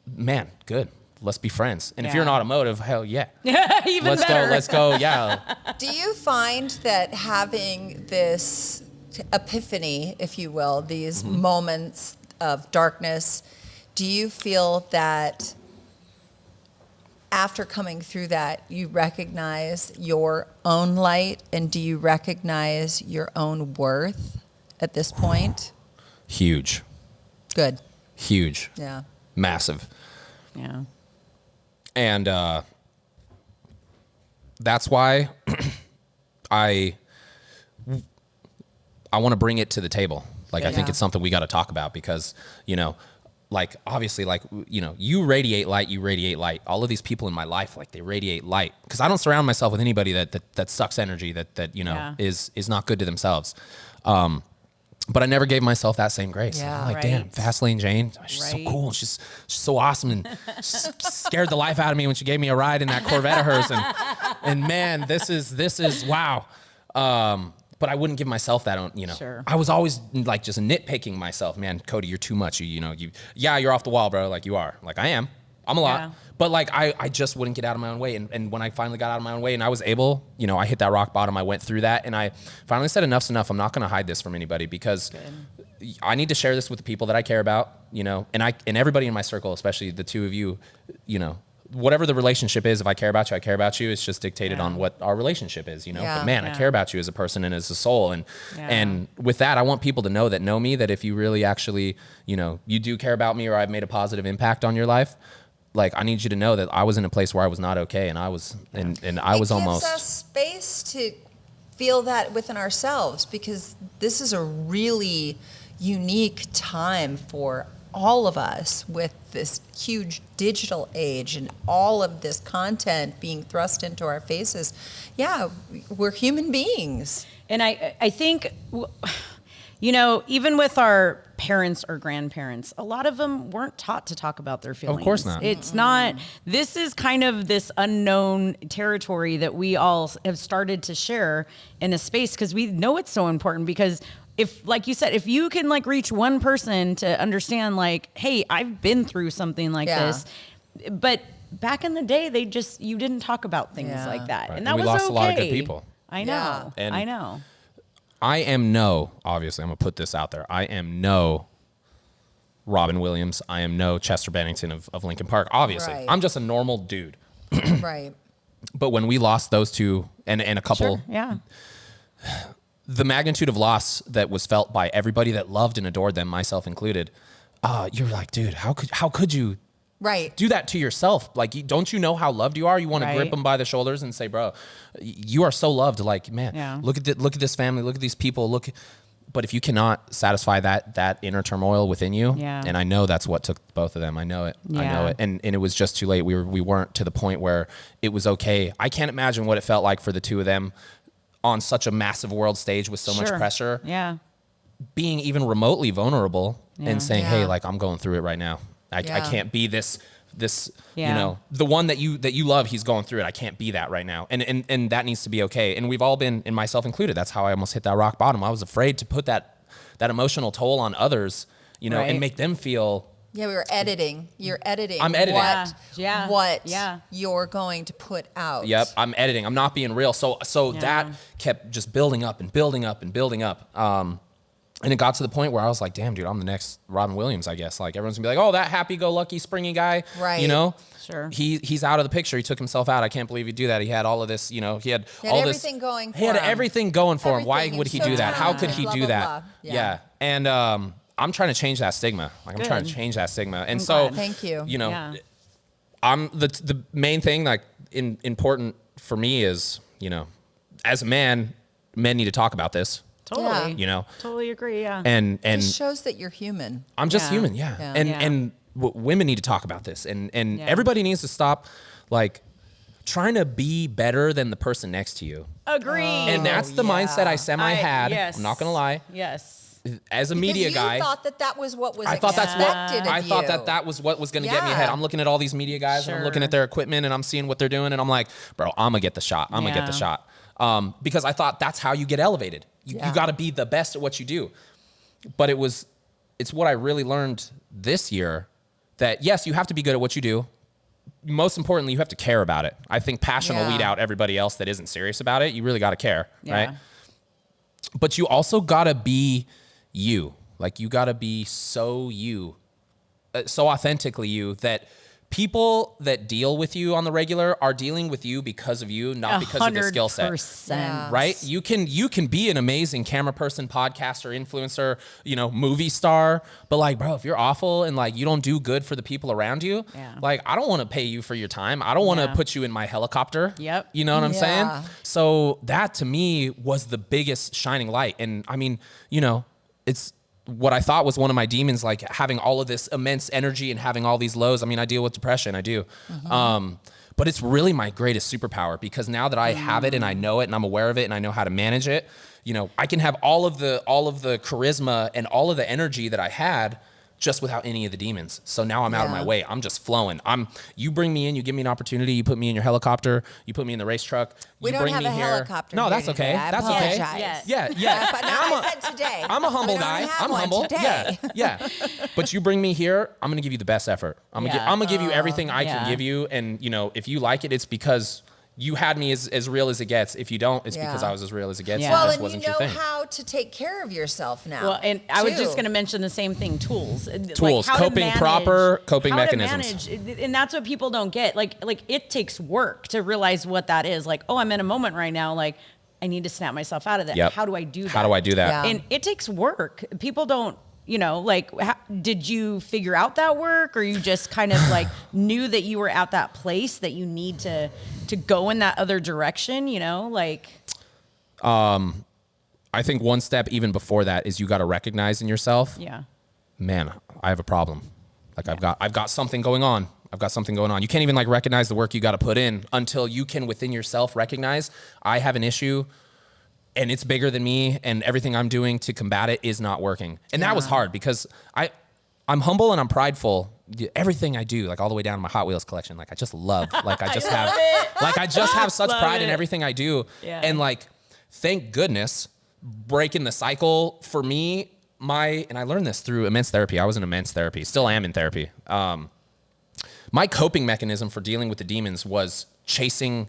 man, good. Let's be friends. And if you're an automotive, hell yeah. Even better. Let's go. Yeah. Do you find that having this epiphany, if you will, these moments of darkness, do you feel that after coming through that, you recognize your own light, and do you recognize your own worth at this point? Huge. Good. Huge. Yeah. Massive. Yeah. And that's why I want to bring it to the table. Like, I think it's something we got to talk about because, you know, like, obviously, like, you know, you radiate light. All of these people in my life, like, they radiate light because I don't surround myself with anybody that sucks energy, that you know, is not good to themselves. But I never gave myself that same grace. Yeah, I'm like, damn, Fast Lane Jane, she's so cool. She's so awesome, and she scared the life out of me when she gave me a ride in that Corvette of hers. And man, this is wow. But I wouldn't give myself that, you know. Sure. I was always like just nitpicking myself. Man, Cody, you're too much. You're off the wall, bro. Like, you are. Like, I am. I'm a lot. Yeah. But like, I just wouldn't get out of my own way. And when I finally got out of my own way and I was able, you know, I hit that rock bottom. I went through that and I finally said enough's enough. I'm not going to hide this from anybody because I need to share this with the people that I care about, you know, and everybody in my circle, especially the two of you, you know, whatever the relationship is, if I care about you, I care about you. It's just dictated on what our relationship is, you know. Yeah. But man, I care about you as a person and as a soul. And with that, I want people to know me, that if you really actually, you know, you do care about me or I've made a positive impact on your life, like, I need you to know that I was in a place where I was not okay, and I was, and I was almost. It gives us space to feel that within ourselves because this is a really unique time for all of us with this huge digital age and all of this content being thrust into our faces. Yeah, we're human beings. And I think, you know, even with our parents or grandparents, a lot of them weren't taught to talk about their feelings. Of course not. It's not, this is kind of this unknown territory that we all have started to share in a space because we know it's so important because if, like you said, if you can like reach one person to understand like, hey, I've been through something like this, but back in the day, you didn't talk about things like that. Right. And that we was lost okay. a lot of good people. I know. And I know. I am obviously I'm gonna put this out there. I am no Robin Williams. I am no Chester Bennington of Linkin Park. Obviously, Right. I'm just a normal dude. Right. But when we lost those two and a couple, Sure. Yeah. the magnitude of loss that was felt by everybody that loved and adored them, myself included, you're like, dude, how could you Right. do that to yourself? Like, don't you know how loved you are? You want to grip Right. them by the shoulders and say, bro, you are so loved. Like, man, look at this family, look at these people, but if you cannot satisfy that inner turmoil within you, and I know that's what took both of them. I know it. And it was just too late. We weren't to the point where it was okay. I can't imagine what it felt like for the two of them on such a massive world stage with so much pressure. Yeah. Being even remotely vulnerable and saying, hey, like, I'm going through it right now. I can't be this you know, the one that you love, he's going through it. I can't be that right now. And that needs to be okay. And we've all been, and myself included, that's how I almost hit that rock bottom. I was afraid to put that emotional toll on others, you know, and make them feel. Yeah, we were editing. You're editing. I'm editing. What you're going to put out. Yep, I'm editing. I'm not being real. So that kept just building up and building up and building up. And it got to the point where I was like, damn, dude, I'm the next Robin Williams, I guess. Like, everyone's gonna be like, oh, that happy-go-lucky, springy guy. Right. You know? Sure. He's out of the picture. He took himself out. I can't believe he'd do that. He had all of this, you know, he had all everything this. Going for he had him. everything going for him. Why Everything. would he So do that? How could talented. he Blah, do blah, that? blah. Yeah. And I'm trying to change that stigma. Like, I'm trying to change that stigma. And so, Thank you. You know, I'm the main thing, like, important for me is, you know, as a man, men need to talk about this. Totally. You know, Totally agree. Yeah. and It shows that you're human. I'm just human. Yeah. And women need to talk about this, and everybody needs to stop, like, trying to be better than the person next to you. Agree. And that's the mindset I had. Yes. I'm not gonna lie. Yes. As a media guy, you thought that was what was I thought expected of I you. thought that was what was going to get me ahead. I'm looking at all these media guys and I'm looking at their equipment and I'm seeing what they're doing and I'm like, bro, I'm gonna get the shot. I'm gonna get the shot. Because I thought that's how you get elevated. You got to be the best at what you do. But it's what I really learned this year, that yes, you have to be good at what you do. Most importantly, you have to care about it. I think passion will weed out everybody else that isn't serious about it. You really got to care, right? But you also got to be you. Like, you got to be so you, so authentically you, that people that deal with you on the regular are dealing with you because of you, not because of the skill set. 100%. Right? You can be an amazing camera person, podcaster, influencer, movie star, but like, bro, if you're awful and like you don't do good for the people around you, like I don't want to pay you for your time. I don't want to put you in my helicopter. Yep. You know what I'm saying? So that to me was the biggest shining light. And I mean, it's what I thought was one of my demons, like having all of this immense energy and having all these lows. I mean, I deal with depression, I do. But it's really my greatest superpower, because now that I have it and I know it and I'm aware of it and I know how to manage it, I can have all of the charisma and all of the energy that I had just without any of the demons. So now I'm out of my way. I'm just flowing. You bring me in, you give me an opportunity, you put me in your helicopter, you put me in the race truck. We you don't bring have me a here. helicopter. No, here that's today. okay. I That's apologize. okay. Yeah. But no, I said today. I'm a humble We don't guy. have I'm one humble. today. Yeah. But you bring me here, I'm gonna give you the best effort. I'm gonna give you everything I can give you, and if you like it, it's because you had me as real as it gets. If you don't, it's because I was as real as it gets. Yeah. And it Well, just and wasn't you know your thing. how to take care of yourself now. Well, and I was just too. going to mention the same thing, tools. Tools, proper coping mechanisms. And that's what people don't get. Like it takes work to realize what that is. Like, oh, I'm in a moment right now. Like, I need to snap myself out of that. Yep. How do I do that? How do I do that? Yeah. And it takes work. People don't, did you figure out that work, or you just kind of like knew that you were at that place that you need to go in that other direction, I think one step even before that is you got to recognize in yourself, man, I have a problem. Like I've got something going on. I've got something going on. You can't even like recognize the work you got to put in until you can within yourself recognize I have an issue and it's bigger than me, and everything I'm doing to combat it is not working. And that was hard because I'm humble and I'm prideful. Everything I do, like all the way down to my Hot Wheels collection, like I just love, like I just have such pride in everything I do. Yeah. And like, thank goodness, breaking the cycle for me, and I learned this through immense therapy. I was in immense therapy, still am in therapy. My coping mechanism for dealing with the demons was chasing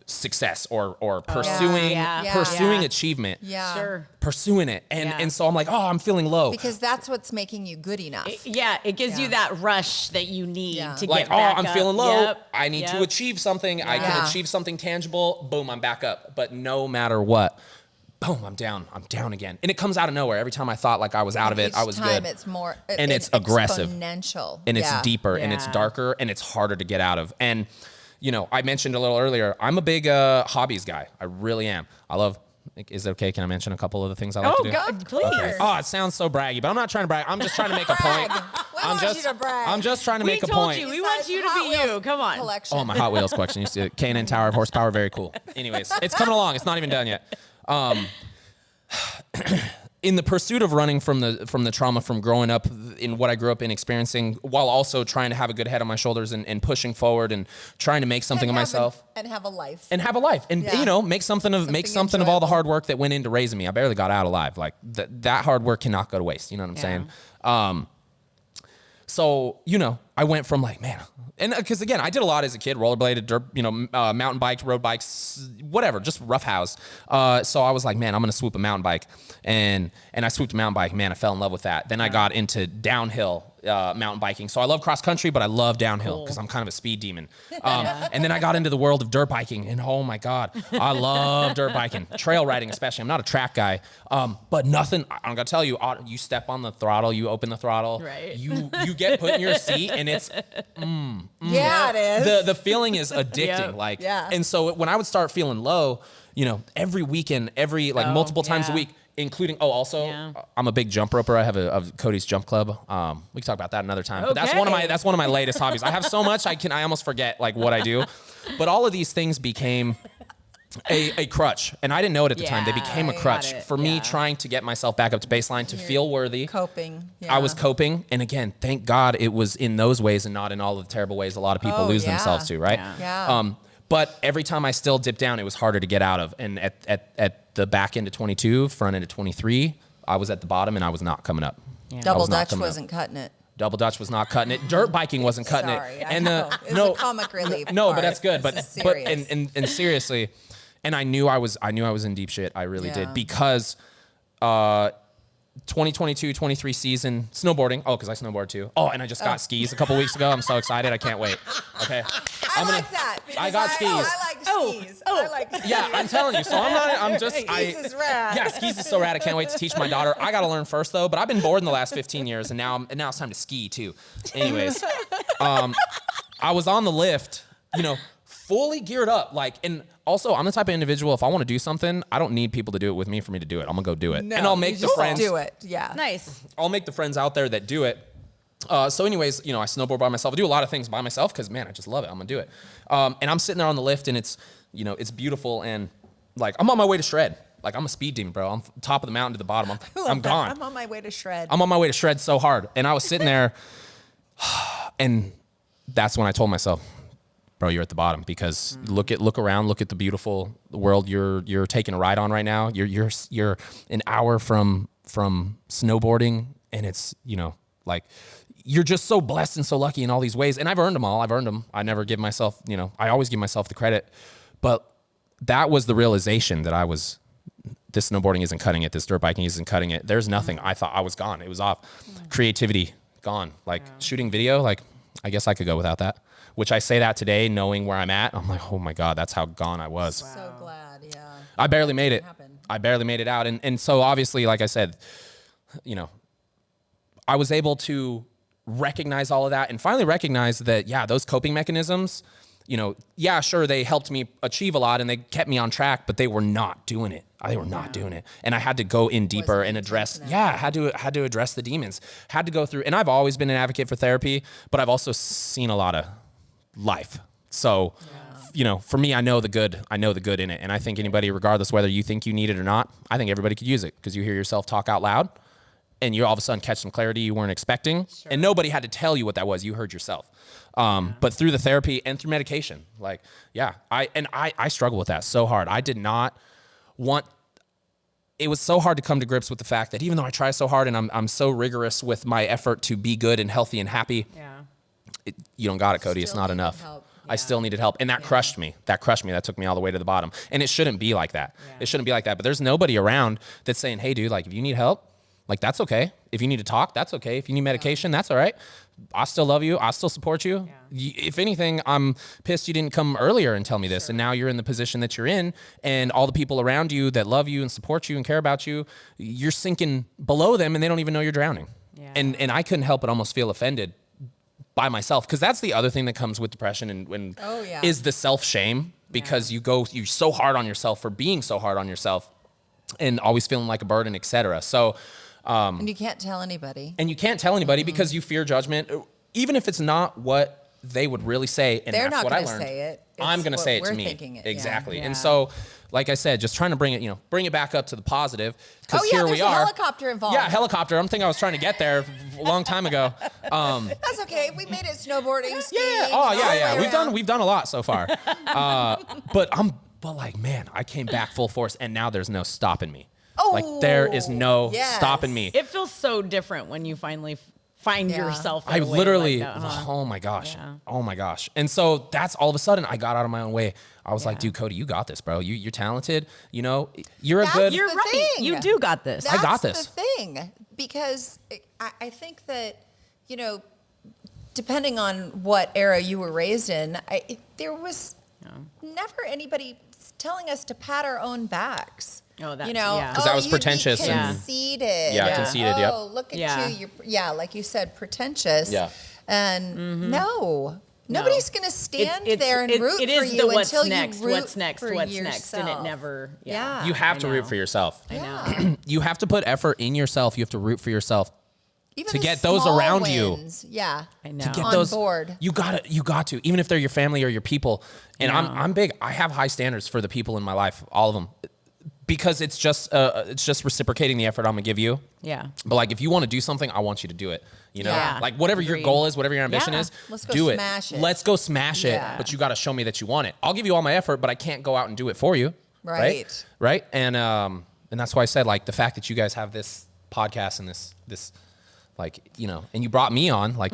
success or pursuing achievement. Yeah. Sure. Pursuing it. And so I'm like, oh, I'm feeling low. Because that's what's making you good enough. It gives you that rush that you need to like, get back I'm up. feeling low. Yep. I need to achieve something. I can achieve something tangible. Boom, I'm back up. But no matter what, boom, I'm down. I'm down again. And it comes out of nowhere. Every time I thought like I was out of it, I was good. It's more, and it's aggressive. Exponential. And it's deeper and it's darker and it's harder to get out of. And I mentioned a little earlier, I'm a big hobbies guy. I really am. I love, is it okay? Can I mention a couple of the things I like to do? Oh, God, please. Okay. Oh, it sounds so braggy, but I'm not trying to brag. I'm just trying to make a point. want you to brag. I'm just trying to make a point. We want you to be you. Come on. Collection. Oh, my Hot Wheels collection. You see it. K&N Tower of Horsepower. Very cool. Anyways, it's coming along. It's not even done yet. In the pursuit of running from the trauma from growing up in what I grew up in experiencing, while also trying to have a good head on my shoulders and pushing forward and trying to make something of myself and have a life. and make something of all the hard work that went into raising me. I barely got out alive. Like that hard work cannot go to waste. You know what I'm saying? So, I went from like, man, and because again, I did a lot as a kid, rollerbladed, dirt, mountain biked, road bikes, whatever, just roughhouse. So I was like, man, I'm going to swoop a mountain bike. And I swooped a mountain bike. Man, I fell in love with that. Then I got into downhill mountain biking. So I love cross country, but I love downhill because I'm kind of a speed demon. And then I got into the world of dirt biking, and oh my God, I love dirt biking, trail riding especially. I'm not a track guy, but nothing. I'm gonna tell you, you step on the throttle, you open the throttle, right. you get put in your seat, and it's Yeah, it is. the feeling is addicting. And so when I would start feeling low, every weekend, multiple times a week. Including, I'm a big jump roper. I have a Cody's Jump Club. We can talk about that another time. But that's one of my latest hobbies. I have so much I almost forget like what I do. But all of these things became a crutch, and I didn't know it at the time. They became a crutch for me trying to get myself back up to baseline to feel worthy. Coping. Yeah. I was coping, and again, thank God it was in those ways and not in all of the terrible ways a lot of people lose themselves to. Right? Yeah. But every time I still dipped down, it was harder to get out of. And at the back end of 22, front end of 23, I was at the bottom and I was not coming up. Yeah. Double Dutch wasn't cutting it. Double Dutch was not cutting it. Dirt biking wasn't cutting Sorry, it. I know. It was a comic relief. No, part. but that's good. But This is serious. and seriously, and I knew I was in deep shit. I really did, because 2022-23 season snowboarding. Oh, because I snowboard too. Oh, and I just got skis a couple weeks ago. I'm so excited. I can't wait. Okay. I like that. I got skis. I like skis. I like skis. Yeah, I'm telling you. So Skis is rad. Yeah, skis is so rad. I can't wait to teach my daughter. I got to learn first though, but I've been bored in the last 15 years and now it's time to ski too. Anyways, I was on the lift, fully geared up, and also I'm the type of individual, if I want to do something, I don't need people to do it with me for me to do it. I'm gonna go do it. No, and I'll make the friends do it. Yeah. Nice. I'll make the friends out there that do it. So anyways, I snowboard by myself. I do a lot of things by myself because, man, I just love it. I'm gonna do it. And I'm sitting there on the lift and it's beautiful. And I'm on my way to shred. I'm a speed demon, bro. I'm top of the mountain to the bottom. I'm gone. I'm on my way to shred. I'm on my way to shred so hard. And I was sitting there and that's when I told myself, bro, you're at the bottom because look around, look at the beautiful world you're taking a ride on right now. You're an hour from snowboarding and it's, you're just so blessed and so lucky in all these ways. And I've earned them all. I never give myself, I always give myself the credit. But that was the realization that this snowboarding isn't cutting it. This dirt biking isn't cutting it. There's nothing. I thought I was gone. It was off. Creativity, gone. Shooting video, I guess I could go without that. Which I say that today, knowing where I'm at. I'm like, oh my God, that's how gone I was. Wow. So glad, yeah. I barely made it. I barely made it out. And so obviously, like I said, I was able to recognize all of that and finally recognize that, yeah, those coping mechanisms, sure, they helped me achieve a lot and they kept me on track, but they were not doing it. They were not doing it. And I had to go in deeper and address, had to address the demons, had to go through. And I've always been an advocate for therapy, but I've also seen a lot of life. So, for me, I know the good in it. And I think anybody, regardless whether you think you need it or not, I think everybody could use it because you hear yourself talk out loud and you all of a sudden catch some clarity you weren't expecting. Sure. And nobody had to tell you what that was. You heard yourself. But through the therapy and through medication, I struggle with that so hard. I did not want, it was so hard to come to grips with the fact that even though I try so hard and I'm so rigorous with my effort to be good and healthy and happy, you don't got it, Cody. It's not enough. I still needed help. And that crushed me. That took me all the way to the bottom. And it shouldn't be like that. It shouldn't be like that. But there's nobody around that's saying, hey, dude, if you need help, that's okay. If you need to talk, that's okay. If you need medication, that's all right. I still love you. I still support you. Yeah. If anything, I'm pissed you didn't come earlier and tell me this. And now you're in the position that you're in and all the people around you that love you and support you and care about you, you're sinking below them and they don't even know you're drowning. Yeah. And I couldn't help but almost feel offended by myself. Cause that's the other thing that comes with depression and is the self-shame because you're so hard on yourself for being so hard on yourself and always feeling like a burden, et cetera. So, and you can't tell anybody. Because you fear judgment, even if it's not what they would really say. And they're that's not what I gonna learned. Say it. I'm going to say it to me. It. Exactly. Yeah. And so, like I said, just trying to bring it back up to the positive. Because here we are. There's a helicopter involved. Yeah, helicopter. I'm thinking I was trying to get there a long time ago. That's okay. We made it snowboarding, skiing. Yeah. Oh, yeah. We've done a lot so far. But man, I came back full force, and now there's no stopping me. There is no stopping me. It feels so different when you finally find yourself. I literally, oh my gosh. And so that's all of a sudden I got out of my own way. I was like, dude, Cody, you got this, bro. You're talented. You're You're right. Thing. You do got this. That's I got this. the thing. Because I think that, depending on what era you were raised in, there was never anybody telling us to pat our own backs. Oh, that's, because that was pretentious and conceited. Conceited. Oh, look at you. You're, like you said, pretentious. Yeah. And nobody's going to stand there and root for you until you root what's next, and it never. Yeah. You have to root for yourself. I know. You have to put effort in yourself. You have to root for yourself. Even to get those around wins, you. Yeah. I know. To get on those board. You got to, even if they're your family or your people. And I'm big. I have high standards for the people in my life, all of them. Because it's just reciprocating the effort I'm gonna give you. Yeah. But if you want to do something, I want you to do it. Whatever your goal is, whatever your ambition is, do it. Let's go smash it. But you got to show me that you want it. I'll give you all my effort, but I can't go out and do it for you. Right. And that's why I said the fact that you guys have this podcast and this and you brought me on but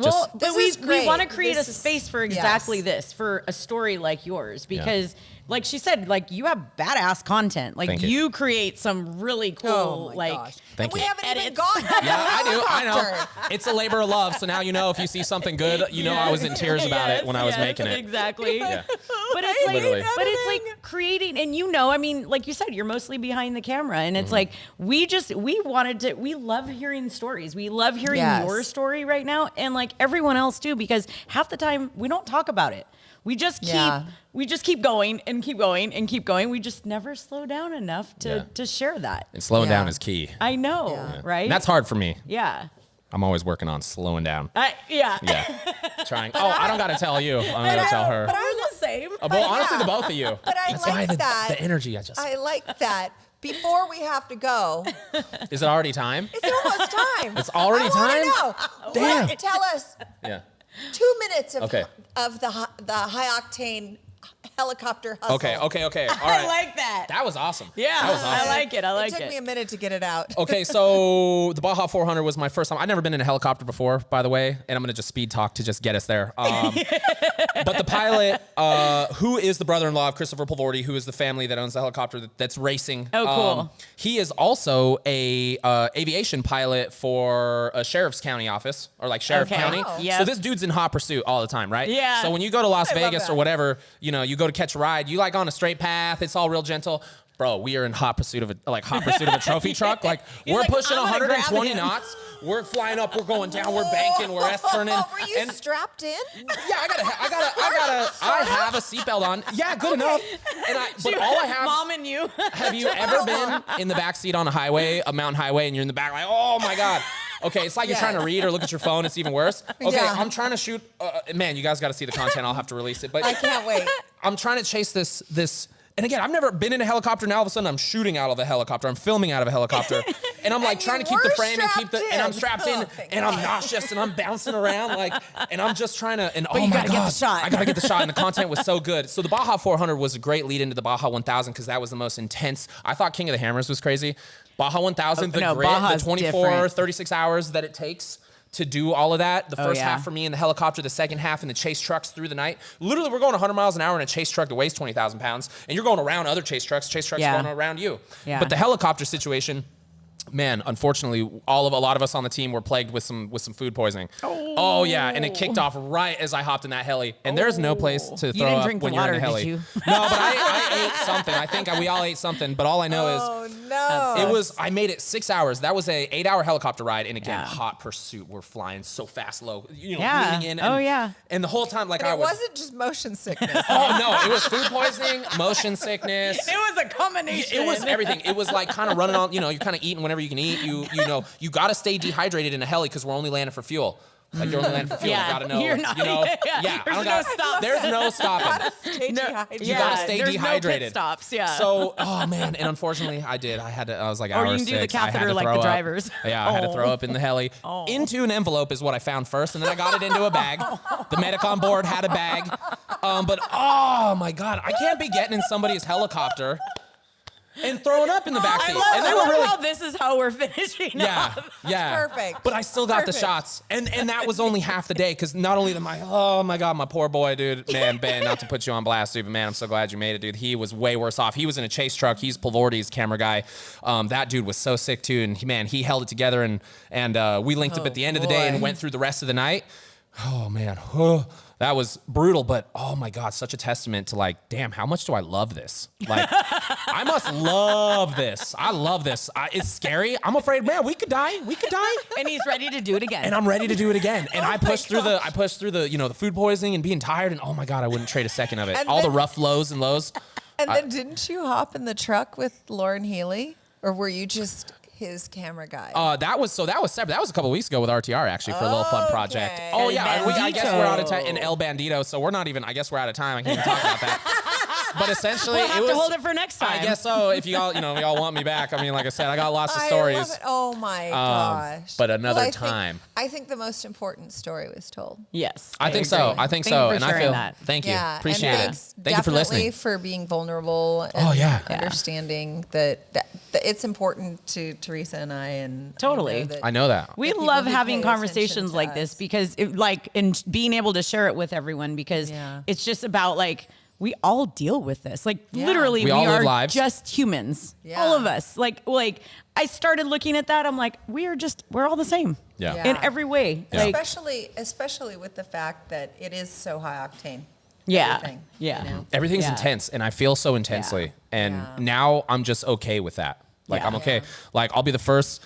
we want to create a space for exactly this, for a story like yours, because like she said, like you have badass content. Like Thank you. you create some really cool, like. Gosh. Thank and you. we haven't even Edits. gone. Yeah, I know. It's a labor of love. So now you know if you see something good, you know I was in tears about it when I was making it. Exactly. Yeah. But it's like, Literally. but it's like creating, and you know, I mean, like you said, you're mostly behind the camera, and it's like we love hearing stories. We love hearing your story right now, and like everyone else too, because half the time we don't talk about it. We just keep going and keep going and keep going. We just never slow down enough to share that. And slowing down is key. I know, right? And that's hard for me. Yeah. I'm always working on slowing down. Yeah. Trying. Oh, I don't got to tell you. I'm going to tell her. But I'm the same. Well, honestly, the both of you. But I That's like why that. the energy. I like that. Before we have to go, Is it already time? it's almost time. It's already I time? wanna know. Damn. Tell us Yeah. 2 minutes of Okay. the high octane helicopter hustle. Okay. All right. I like that. That was awesome. Yeah, That was awesome. I like it. It took me a minute to get it out. Okay, so the Baja 400 was my first time. I'd never been in a helicopter before, by the way, and I'm going to just speed talk to just get us there. But the pilot, who is the brother-in-law of Christopher Pulvorty, who is the family that owns the helicopter that's racing. Oh, cool. He is also a aviation pilot for a sheriff's county office, or like sheriff Okay. county. Wow. Yep. So this dude's in hot pursuit all the time, right? Yeah. So when you go to Las I love Vegas that. or whatever, you know, you go to catch a ride, you like on a straight path, it's all real gentle. Bro, we are in hot pursuit of a trophy truck. Like we're like, pushing I'm gonna grab 120 him. knots. We're flying up. We're going down. We're banking. We're S-turning. Were you And strapped in? yeah, I have a seatbelt on. Yeah, good enough. But all I have. Mom and you. Have you ever been in the back seat on a highway, a mountain highway, and you're in the back like, oh my god. Okay, it's like you're trying to read or look at your phone. It's even worse. Okay, Yeah. I'm trying to shoot. Man, you guys got to see the content. I'll have to release it. But I can't wait. I'm trying to chase this. And again, I've never been in a helicopter. Now all of a sudden, I'm shooting out of a helicopter. I'm filming out of a helicopter, and I'm like And trying you to keep the were frame and keep the. strapped And I'm in. strapped in, Oh, thank and I'm God. nauseous, and I'm bouncing around like, and I'm just trying to. And But oh you my gotta god, get the shot. I gotta get the shot, and the content was so good. So the Baja 400 was a great lead into the Baja 1000 because that was the most intense. I thought King of the Hammers was crazy. Baja 1000, the no, grit, Baja's the 24, different. 36 hours that it takes to do all of that. The first yeah. half for me in the helicopter, the second half in the chase trucks through the night. Literally, we're going 100 miles an hour in a chase truck that weighs 20,000 pounds, and you're going around other chase trucks Yeah. going around you. Yeah. But the helicopter situation, man, unfortunately, a lot of us on the team were plagued with some food poisoning. Oh yeah, and it kicked off right as I hopped in that heli. And there's no place to throw didn't up drink the when you're in a water, heli. did you? No, but I ate something. I think we all ate something. But all I know is Oh no! I made it 6 hours. That was a 8-hour helicopter ride, and again, Yeah. hot pursuit. We're flying so fast, low. You know, Yeah. leaning in. Oh, And, yeah. And the whole time, like And I it was. wasn't just motion sickness. Oh no! It was food poisoning, motion sickness. It was a combination. It was everything. It was like kind of running on. You know, you're kind of eating whenever you can eat. You know, you got to stay dehydrated in a heli because we're only landing for fuel. Like you're only landing for fuel. Yeah, You got to know. you're not- you know. yeah. I There's don't no got. stops. There's no stopping. Stay dehydrated. You gotta stay there's dehydrated. No pit stops. Yeah. So, oh man, and unfortunately, I did. I was like, Or hour you can do the 6. I had catheter to like throw the up. drivers. Yeah, I had to throw up in the heli. Into an envelope is what I found first, and then I got it into a bag. The medic on board had a bag. But oh my god, I can't be getting in somebody's helicopter and throwing up in the backseat. And they were really. how this is how we're finishing Yeah, up. yeah. perfect. But I still got the Perfect. shots. And that was only half the day because not only am I, oh my God, my poor boy, dude. Man, Ben, not to put you on blast, dude, but man, I'm so glad you made it, dude. He was way worse off. He was in a chase truck. He's Pulvorty's camera guy. That dude was so sick too. And he held it together and we linked up at the end of the day and boy. went through the rest of the night. Oh man. That was brutal, but oh my God, such a testament to like, damn, how much do I love this? Like, I must love this. I love this. It's scary. I'm afraid, man, we could die. We could die. And he's ready to do it again. And I'm ready to do it again. And I pushed through the, you know, the food poisoning and being tired. And oh my God, I wouldn't trade a second of it. And All the then- rough lows and lows. And then didn't you hop in the truck with Lauren Healy? Or were you just his camera guy? That was separate. That was a couple of weeks ago with RTR actually for a little fun project. Okay. Oh El yeah, I guess we're out of time. Bandito. In El Bandito, so we're not even. I guess we're out of time. I can't even talk about that. But essentially, we'll have it was. to hold it for next time. I guess so. If you all, you know, y'all want me back. I mean, like I said, I got lots of I stories. love it. Oh my gosh. but another I time. I think the most important story was told. Yes. I think agree. so. I think Thank so. you for And I sharing feel. that. Thank you. Yeah, Appreciate and it. thanks Thank you for definitely listening. for being vulnerable and Oh, yeah. understanding that it's important to Theresa and I. And Totally. I know that. We the people love who having pay conversations attention to like us. this because and being able to share it with everyone because Yeah. it's just about like we all deal with this. Like Yeah. literally, We we all live are lives. just humans. Yeah. All of us. Like I started looking at that. I'm like, we're all the same. Yeah. Yeah. In every way. Yeah. Like, Especially with the fact that it is so high octane. yeah. Everything, Yeah. you know? Everything's Yeah. intense, and I feel so intensely. Yeah. And Yeah. now I'm just okay with that. Like, Yeah. I'm okay. Yeah. Like, I'll be the first,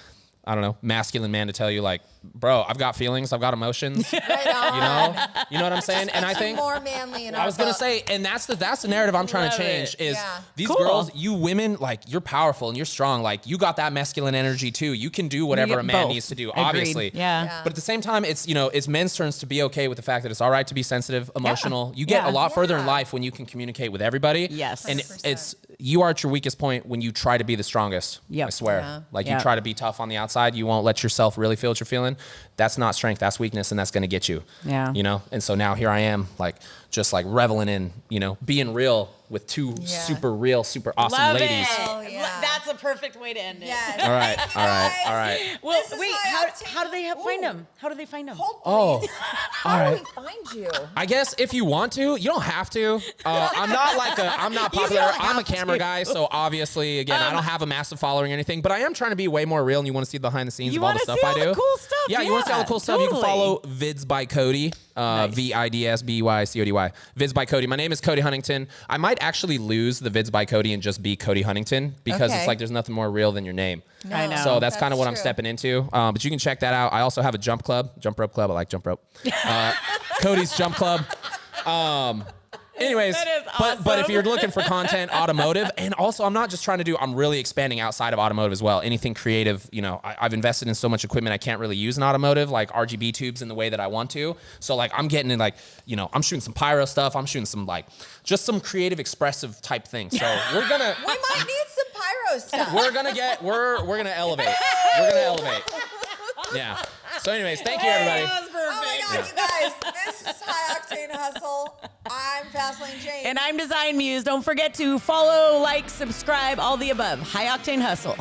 I don't know, masculine man to tell you, like, bro, I've got feelings, I've got emotions. Right on. You know what I'm saying? And I think more manly in I was gonna book. say, and that's the narrative I'm trying to Love change it. is Yeah. these Cool. girls, you women, like you're powerful and you're strong. Like you got that masculine energy too. You can do whatever get a man both. needs to do, Agreed. obviously. Yeah. Yeah. But at the same time, it's it's men's turns to be okay with the fact that it's all right to be sensitive, emotional. You get Yeah. a lot further in Yeah. life when you can communicate with everybody. Yes. And 100%. it's you are at your weakest point when you try to be the strongest. Yep. I swear. Yeah. Like you Yep. try to be tough on the outside, you won't let yourself really feel what you're feeling. That's not strength, that's weakness, and that's gonna get you. Yeah. You know? And so now here I am, like just like reveling in, being real with two Yeah. super real, super awesome Love ladies. it. Oh, yeah. That's a perfect way to end it. Yes. All right, Thank you all right, guys. all right. Well, This is wait, high octane. how do they find Ooh. them? How do they find them? Hold, Oh, please. all How right. do we find you? I guess if you want to, you don't have to. I'm not popular. don't I'm a have camera to. guy, so obviously, again, I don't have a massive following or anything. But I am trying to be way more real, and you want to see behind the scenes You of all the wanna stuff see I all do. the cool stuff, Yeah, you want to see all the yeah, cool stuff. You can totally. follow Vids by Cody, Nice. VIDSBYCODY. Vids by Cody. My name is Cody Huntington. I might actually lose the Vids by Cody and just be Cody Huntington because Okay. it's like there's nothing more real than your name. I know. So that's kind of what I'm true. stepping into. But you can check that out. I also have a jump rope club. I like jump rope. Cody's Jump Club. Anyways, That is but if awesome. you're looking for content, automotive, and also I'm not just trying to do, I'm really expanding outside of automotive as well. Anything creative, I've invested in so much equipment I can't really use in automotive, like RGB tubes in the way that I want to. So like I'm getting in like, I'm shooting some pyro stuff. I'm shooting some like, just some creative expressive type things. So we're gonna, We might need some pyro stuff. we're gonna elevate. We're gonna elevate. Yeah. So anyways, thank you everybody. Oh my God, you guys. This is High Octane Hustle. I'm Fastlane Jane. And I'm Design Muse. Don't forget to follow, like, subscribe, all the above. High Octane Hustle.